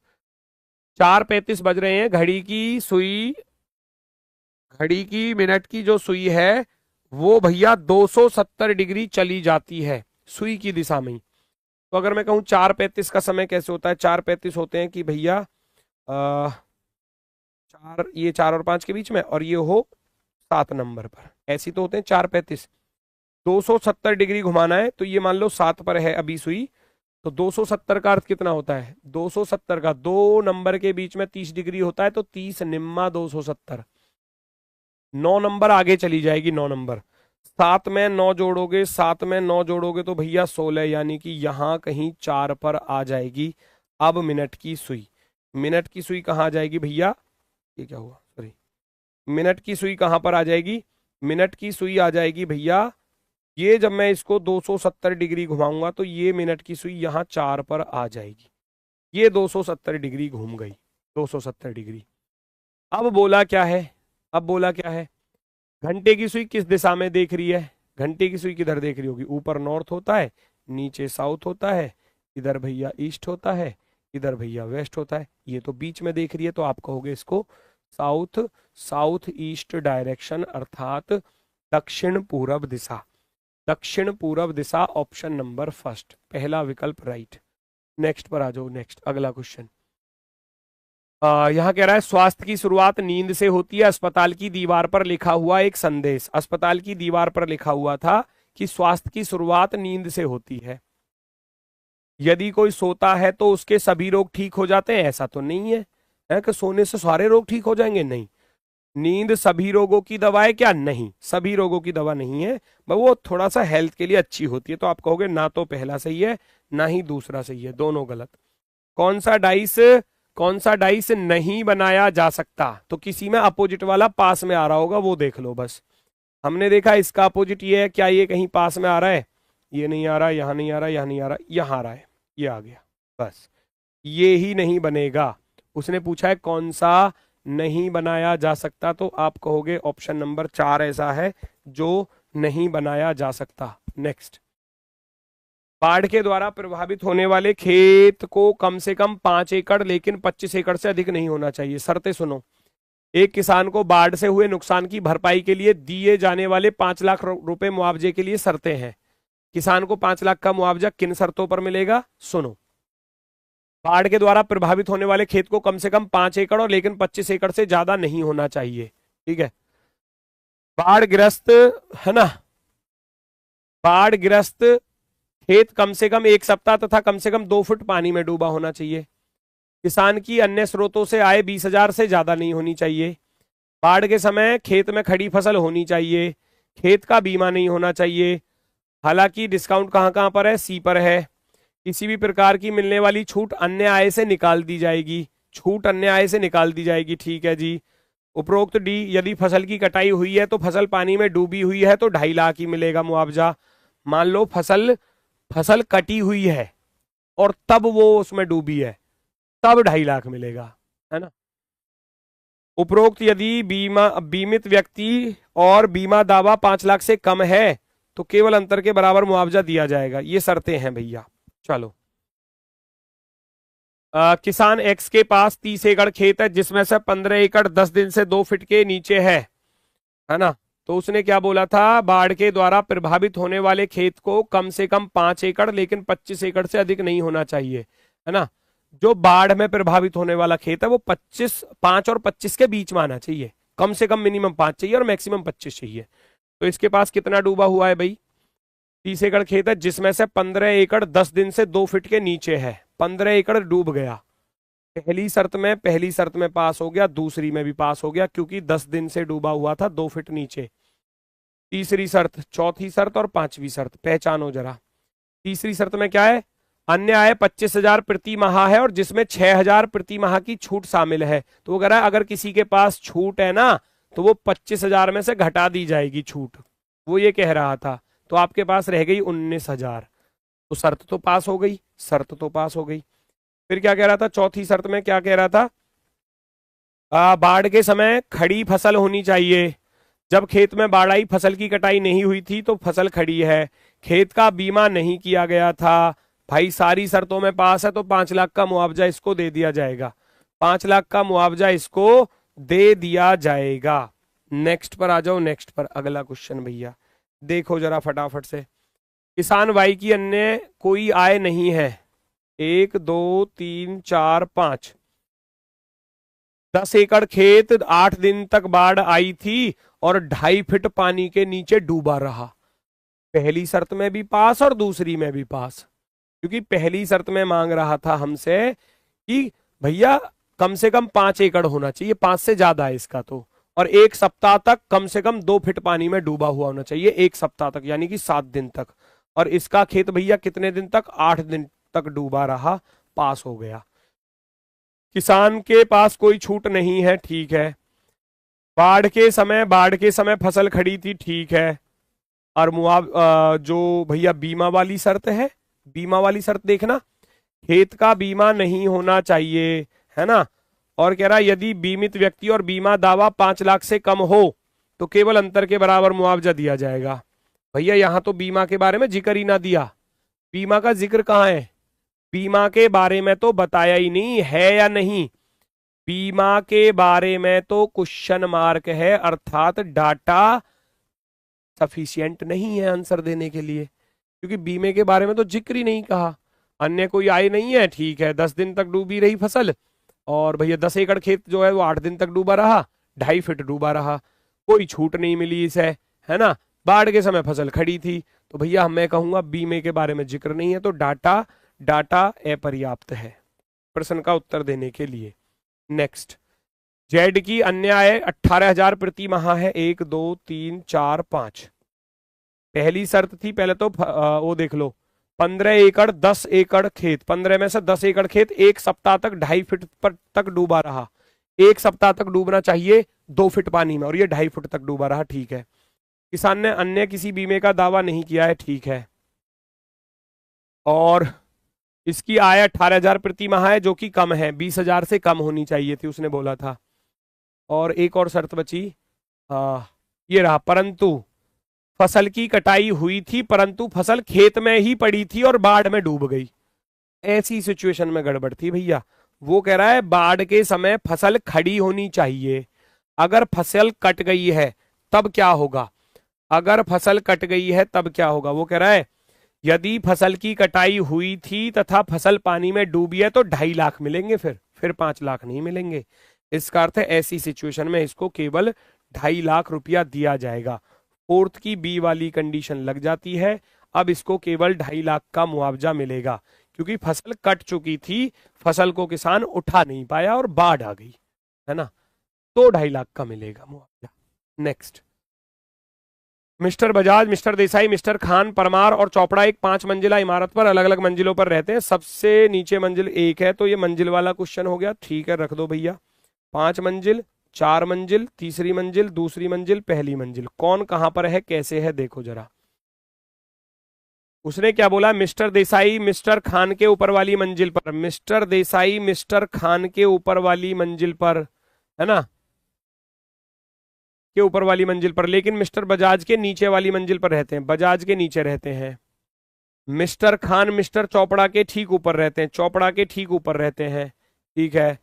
4:35 बज रहे हैं, घड़ी की सुई, घड़ी की मिनट की जो सुई है वो भैया 270 डिग्री चली जाती है सुई की दिशा में। तो अगर मैं कहूं 4:35 का समय कैसे होता है, 4:35 होते हैं कि भैया 4, ये 4 और 5 के बीच में, और ये हो 7 नंबर पर, ऐसी तो होते हैं 4:35। 270 डिग्री घुमाना है, तो ये मान लो 7 पर है अभी सुई, तो 270 का अर्थ कितना होता है, 270 का 2 नंबर के बीच में 30 डिग्री होता है, तो 30 निम्मा 270, 9 नंबर आगे चली जाएगी, 9 नंबर, 7 में 9 जोड़ोगे, 7 में 9 जोड़ोगे तो भैया 16, यानी कि यहां कहीं 4 पर आ जाएगी। अब मिनट की सुई, मिनट की सुई कहां आ जाएगी भैया, ये क्या हुआ, सॉरी, मिनट की सुई कहां पर आ जाएगी, मिनट की सुई आ जाएगी भैया, ये जब मैं इसको 270 डिग्री घुमाऊंगा तो ये मिनट की सुई यहां 4 पर आ जाएगी, ये 270 डिग्री घूम गई, 270 डिग्री। अब बोला क्या है, अब बोला क्या है, घंटे की सुई किस दिशा में देख रही है, घंटे की सुई किधर देख रही होगी, ऊपर नॉर्थ होता है, नीचे साउथ होता है, इधर भैया ईस्ट होता है, इधर भैया वेस्ट होता है, ये तो बीच में देख रही है, तो आप कहोगे इसको साउथ, साउथ ईस्ट डायरेक्शन, अर्थात दक्षिण पूरब दिशा, दक्षिण पूरब दिशा, ऑप्शन नंबर फर्स्ट, पहला विकल्प राइट। नेक्स्ट पर आ जाओ, नेक्स्ट अगला क्वेश्चन। यहां कह रहा है स्वास्थ्य की शुरुआत नींद से होती है, अस्पताल की दीवार पर लिखा हुआ एक संदेश, अस्पताल की दीवार पर लिखा हुआ था कि स्वास्थ्य की शुरुआत नींद से होती है, यदि कोई सोता है तो उसके सभी रोग ठीक हो जाते हैं, ऐसा तो नहीं है, कि सोने से सारे रोग ठीक हो जाएंगे, नहीं, नींद सभी रोगों की दवा है क्या? नहीं, सभी रोगों की दवा नहीं है, वो थोड़ा सा हेल्थ के लिए अच्छी होती है। तो आप कहोगे ना तो पहला सही है ना ही दूसरा सही है, दोनों गलत। कौन सा डाइस कौन सा डाइस नहीं बनाया जा सकता? तो किसी में अपोजिट वाला पास में आ रहा होगा, वो देख लो बस। हमने देखा इसका अपोजिट ये है, क्या ये कहीं पास में आ रहा है? ये नहीं आ रहा, यहां नहीं आ रहा, यहां नहीं आ रहा, यहां आ रहा है, ये आ गया, बस ये ही नहीं बनेगा। उसने पूछा है कौन सा नहीं बनाया जा सकता, तो आप कहोगे ऑप्शन नंबर 4 ऐसा है जो नहीं बनाया जा सकता। नेक्स्ट, बाढ़ के द्वारा प्रभावित होने वाले खेत को कम से कम 5 एकड़ लेकिन 25 एकड़ से अधिक नहीं होना चाहिए। शर्तें सुनो। एक किसान को बाढ़ से हुए नुकसान की भरपाई के लिए दिए जाने वाले 5 लाख रुपए मुआवजे के लिए शर्तें हैं। किसान को 5 लाख का मुआवजा किन शर्तों पर मिलेगा? सुनो। बाढ़ के द्वारा प्रभावित होने वाले खेत को कम से कम 5 एकड़ और लेकिन 25 एकड़ से ज्यादा नहीं होना चाहिए। ठीक है। बाढ़ ग्रस्त, है ना, बाढ़ ग्रस्त खेत कम से कम 1 सप्ताह तथा कम से कम 2 फुट पानी में डूबा होना चाहिए। किसान की अन्य स्रोतों से आय 20,000 से ज्यादा नहीं होनी चाहिए। बाढ़ के समय खेत में खड़ी फसल होनी चाहिए। खेत का बीमा नहीं होना चाहिए। हालांकि डिस्काउंट कहां कहां पर है? सी पर है। किसी भी प्रकार की मिलने वाली छूट अन्य आय से निकाल दी जाएगी। छूट अन्य आय से निकाल दी जाएगी। ठीक है जी। उपरोक्त डी, यदि फसल की कटाई हुई है तो फसल पानी में डूबी हुई है तो 2.5 लाख ही मिलेगा मुआवजा। मान लो फसल कटी हुई है और तब वो उसमें डूबी है, तब 2.5 लाख मिलेगा, है ना। उपरोक्त यदि बीमित व्यक्ति और बीमा दावा 5 लाख से कम है तो केवल अंतर के बराबर मुआवजा दिया जाएगा। ये शर्तें हैं भैया। चलो, किसान एक्स के पास 30 एकड़ खेत है जिसमें से 15 एकड़ 10 दिन से 2 फीट के नीचे है ना। तो उसने क्या बोला था? बाढ़ के द्वारा प्रभावित होने वाले खेत को कम से कम 5 एकड़ लेकिन 25 एकड़ से अधिक नहीं होना चाहिए, है ना। जो बाढ़ में प्रभावित होने वाला खेत है वो 5 और 25 के बीच में आना चाहिए। कम से कम मिनिमम 5 चाहिए और मैक्सिमम 25 चाहिए। तो इसके पास कितना डूबा हुआ है भाई? 30 एकड़ खेत है जिसमें से 15 एकड़ 10 दिन से 2 फीट के नीचे है। 15 एकड़ डूब गया। पहली शर्त में पास हो गया, दूसरी में भी पास हो गया क्योंकि 10 दिन से डूबा हुआ था 2 फीट नीचे। तीसरी शर्त, चौथी शर्त और 5वीं शर्त पहचानो जरा। तीसरी शर्त में क्या है? अन्य आय 25,000 प्रति माह है और जिसमें 6,000 प्रति माह की छूट शामिल है। तो वो कह रहा है अगर किसी के पास छूट है ना तो वो 25,000 में से घटा दी जाएगी छूट, वो ये कह रहा था। तो आपके पास रह गई 19,000। तो शर्त तो पास हो गई, शर्त तो पास हो गई। फिर क्या कह रहा था? चौथी शर्त में क्या कह रहा था? बाढ़ के समय खड़ी फसल होनी चाहिए। जब खेत में बाढ़ आई, फसल की कटाई नहीं हुई थी तो फसल खड़ी है। खेत का बीमा नहीं किया गया था। भाई सारी शर्तों में पास है तो 5 लाख का मुआवजा इसको दे दिया जाएगा। 5 लाख का मुआवजा इसको दे दिया जाएगा। नेक्स्ट पर आ जाओ। नेक्स्ट पर अगला क्वेश्चन भैया देखो जरा फटाफट से। किसान वाई की अन्य कोई आय नहीं है। 1 2 3 4 5, 10 एकड़ खेत 8 दिन तक बाढ़ आई थी और 2.5 फीट पानी के नीचे डूबा रहा। पहली शर्त में भी पास और दूसरी में भी पास, क्योंकि पहली शर्त में मांग रहा था हमसे कि भैया कम से कम 5 एकड़ होना चाहिए, 5 से ज्यादा है इसका तो, और 1 सप्ताह तक कम से कम 2 फीट पानी में डूबा हुआ होना चाहिए 1 सप्ताह तक, यानी कि 7 दिन तक। और इसका खेत भैया कितने दिन तक? 8 दिन तक डूबा रहा, पास हो गया। किसान के पास कोई छूट नहीं है, ठीक है। बाढ़ के समय फसल खड़ी थी, ठीक है। और जो भैया बीमा वाली शर्त है, बीमा वाली शर्त देखना, खेत का बीमा नहीं होना चाहिए, है ना। और कह रहा यदि बीमित व्यक्ति और बीमा दावा 5 लाख से कम हो तो केवल अंतर के बराबर मुआवजा दिया जाएगा। भैया यहां तो बीमा के बारे में जिक्र ही ना दिया। बीमा का जिक्र कहां है? बीमा के बारे में तो बताया ही नहीं है, या नहीं? बीमा के बारे में तो क्वेश्चन मार्क है, अर्थात डाटा सफिशिएंट नहीं है आंसर देने के लिए, क्योंकि बीमे के बारे में तो जिक्र ही नहीं कहा। अन्य कोई आय नहीं है, ठीक है। 10 दिन तक डूबी रही फसल, और भैया 10 एकड़ खेत जो है वो 8 दिन तक डूबा रहा, 2.5 फीट डूबा रहा, कोई छूट नहीं मिली इसे, है ना। बाढ़ के समय फसल खड़ी थी, तो भैया मैं कहूंगा बीमे के बारे में जिक्र नहीं है, तो डाटा अपर्याप्त है प्रश्न का उत्तर देने के लिए। नेक्स्ट, जेड की अन्य आय 18,000 प्रति माह है। 1 2 3 4 5। पहली शर्त थी, पहले तो वो देख लो, 15 एकड़ 10 एकड़ खेत, 15 में से 10 एकड़ खेत 1 सप्ताह तक 2.5 फीट पर तक डूबा रहा। 1 सप्ताह तक डूबना चाहिए 2 फीट पानी में, और ये 2.5 फीट तक डूबा रहा, ठीक है। किसान ने अन्य किसी बीमे का दावा नहीं किया है, ठीक है। और इसकी आय 18,000 प्रति माह है, जो कि कम है, 20,000 से कम होनी चाहिए थी उसने बोला था। और एक और शर्त बची, ये रहा, परंतु फसल की कटाई हुई थी परंतु फसल खेत में ही पड़ी थी और बाढ़ में डूब गई। ऐसी सिचुएशन में गड़बड़ थी भैया। वो कह रहा है बाढ़ के समय फसल खड़ी होनी चाहिए, अगर फसल कट गई है तब क्या होगा, अगर फसल कट गई है तब क्या होगा। वो कह रहा है यदि फसल की कटाई हुई थी तथा फसल पानी में डूबी है तो 2.5 लाख मिलेंगे, फिर 5 लाख नहीं मिलेंगे। इसका अर्थ है ऐसी सिचुएशन में इसको केवल 2.5 लाख रुपया दिया जाएगा। फोर्थ की बी वाली कंडीशन लग जाती है। अब इसको केवल 2.5 लाख का मुआवजा मिलेगा, क्योंकि फसल कट चुकी थी, फसल को किसान उठा नहीं पाया और बाढ़ आ गई, है ना, तो 2.5 लाख का मिलेगा मुआवजा। Next, mister Bajaj, mister Desai, mister Khan, Parmar और चोपड़ा एक 5 मंजिला इमारत पर अलग अलग मंजिलों पर रहते हैं। सबसे नीचे मंजिल 1 है, तो ये मंजिल वाला क्वेश्चन हो गया, ठीक है, रख दो भैया। 5 मंजिल, 4 मंजिल, तीसरी मंजिल, दूसरी मंजिल, पहली मंजिल, कौन कहां पर है, कैसे है, देखो जरा। उसने क्या बोला, मिस्टर देसाई मिस्टर खान के ऊपर वाली मंजिल पर, मिस्टर देसाई मिस्टर खान के ऊपर वाली मंजिल पर, है ना, के ऊपर वाली मंजिल पर, लेकिन मिस्टर बजाज के नीचे वाली मंजिल पर रहते हैं, बजाज के नीचे रहते हैं। मिस्टर खान मिस्टर चोपड़ा के ठीक ऊपर रहते हैं, चोपड़ा के ठीक ऊपर रहते हैं, ठीक है।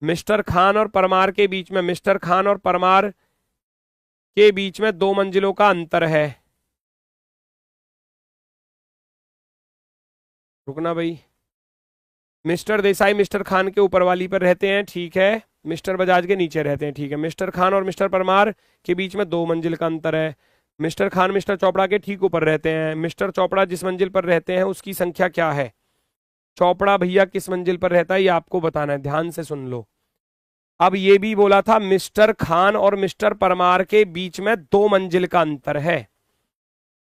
मिस्टर खान और परमार के बीच में, मिस्टर खान और परमार के बीच में 2 मंजिलों का अंतर है। रुकना भाई, मिस्टर देसाई मिस्टर खान के ऊपर वाली पर रहते हैं, ठीक है, मिस्टर बजाज के नीचे रहते हैं, ठीक है। मिस्टर खान और मिस्टर परमार के बीच में 2 मंजिल का अंतर है। मिस्टर खान मिस्टर चोपड़ा के ठीक ऊपर रहते हैं। मिस्टर चोपड़ा जिस मंजिल पर रहते हैं उसकी संख्या क्या है। चोपड़ा भैया किस मंजिल पर रहता है ये आपको बताना है, ध्यान से सुन लो। अब ये भी बोला था मिस्टर खान और मिस्टर परमार के बीच में 2 मंजिल का अंतर है,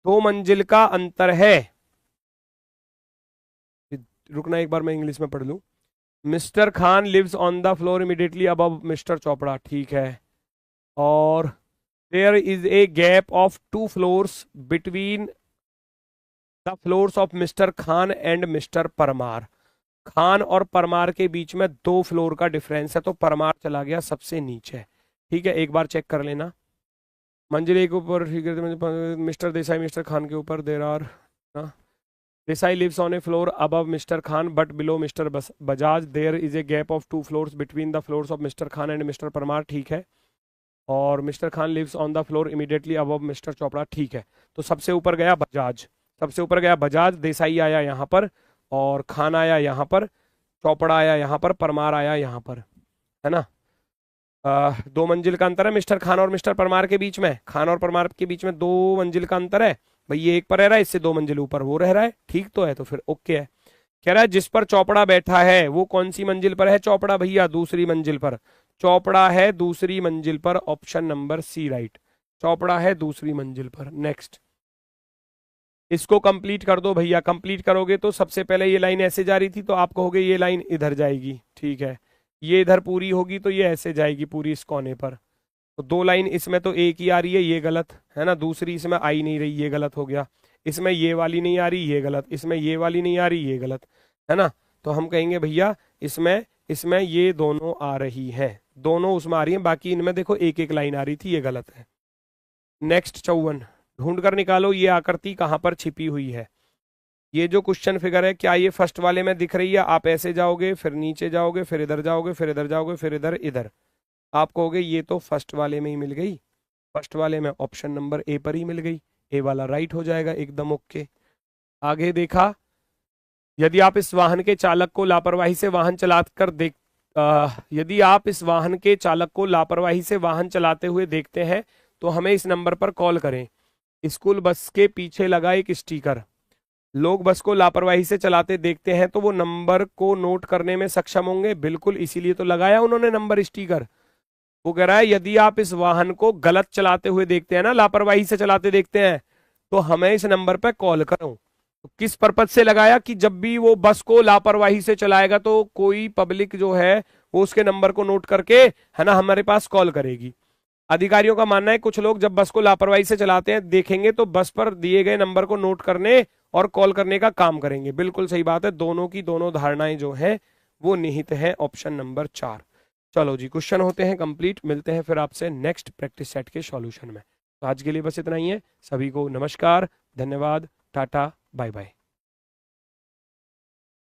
2 मंजिल का अंतर है। रुकना, एक बार मैं इंग्लिश में पढ़ लूं। Mister Khan lives on the floor immediately above mister Chopra, ठीक है। और there is a gap of 2 floors between the floors of mister Khan and mister Parmar. Khan और परमार के बीच में 2 फ्लोर का डिफरेंस है, तो परमार चला गया सबसे नीचे, ठीक है। एक बार चेक कर लेना, मंजिल 1 ऊपर, ठीक है, मिस्टर देसाई मिस्टर खान के ऊपर, there are Desai lives on a floor above mister Khan but below mister Bajaj, there is a gap of 2 floors between the floors of mister Khan and mister Parmar, ठीक है। और mister Khan lives on the floor immediately above mister Chopra, ठीक है। तो सबसे ऊपर गया बजाज, सबसे ऊपर गया बजाज, देसाई आया यहाँ पर, और खान आया यहाँ पर, चोपड़ा आया यहाँ पर, परमार आया यहाँ पर, है ना। 2 मंजिल का अंतर है मिस्टर खान और मिस्टर परमार के बीच में, खान और परमार के बीच में 2 मंजिल का अंतर है भाई। ये एक पर रह रहा है, इससे 2 मंजिल ऊपर वो रह रहा है, ठीक तो है, तो फिर ओके है। कह रहा है जिस पर चोपड़ा बैठा है वो कौन सी मंजिल पर है, चोपड़ा भैया दूसरी मंजिल पर, चोपड़ा है दूसरी मंजिल पर, option number C right, Chopra है दूसरी मंजिल पर। नेक्स्ट, इसको कंप्लीट कर दो भैया, कंप्लीट करोगे तो सबसे पहले ये लाइन ऐसे जा रही थी तो आप कहोगे ये लाइन इधर जाएगी, ठीक है, ये इधर पूरी होगी तो ये ऐसे जाएगी पूरी इस कोने पर, तो 2 लाइन इसमें तो एक ही आ रही है, ये गलत है ना, दूसरी इसमें आ ही नहीं रही, ये गलत हो गया, इसमें ये वाली नहीं आ रही, ये गलत, इसमें ये वाली नहीं आ रही, ये गलत, है ना। तो हम कहेंगे भैया इसमें इसमें ये दोनों आ रही है, दोनों उसमें आ रही है, बाकी इनमें देखो एक एक लाइन आ रही थी, ये गलत है। नेक्स्ट 54, ढूंढ कर निकालो ये आकृति कहाँ पर छिपी हुई है। ये जो क्वेश्चन फिगर है क्या ये फर्स्ट वाले में दिख रही है, आप ऐसे जाओगे फिर नीचे जाओगे फिर इधर जाओगे फिर इधर जाओगे फिर इधर इधर, आप कहोगे ये तो फर्स्ट वाले में ही मिल गई, फर्स्ट वाले में ऑप्शन नंबर ए पर ही मिल गई, ए वाला राइट हो जाएगा एकदम ओके। आगे देखा, यदि आप इस वाहन के चालक को लापरवाही से वाहन चलाकर यदि आप इस वाहन के चालक को लापरवाही से वाहन चलाते हुए देखते हैं तो हमें इस नंबर पर कॉल करें। स्कूल बस के पीछे लगा एक स्टिकर, लोग बस को लापरवाही से चलाते देखते हैं तो वो नंबर को नोट करने में सक्षम होंगे, बिल्कुल इसीलिए तो लगाया उन्होंने नंबर स्टिकर। वो कह रहा है यदि आप इस वाहन को गलत चलाते हुए देखते हैं ना, लापरवाही से चलाते देखते हैं, तो हमें इस नंबर पर कॉल करो। तो किस पर्पज से लगाया कि जब भी वो बस को लापरवाही से चलाएगा तो कोई पब्लिक जो है वो उसके नंबर को नोट करके, है ना, हमारे पास कॉल करेगी। अधिकारियों का मानना है कुछ लोग जब बस को लापरवाही से चलाते हैं देखेंगे तो बस पर दिए गए नंबर को नोट करने और कॉल करने का काम करेंगे। बिल्कुल सही बात है, दोनों की दोनों धारणाएं जो हैं वो निहित है ऑप्शन नंबर 4। चलो जी, क्वेश्चन होते हैं कंप्लीट। मिलते हैं फिर आपसे नेक्स्ट प्रैक्टिस सेट के सॉल्यूशन में। तो आज के लिए बस इतना ही है। सभी को नमस्कार, धन्यवाद, टाटा, बाय बाय।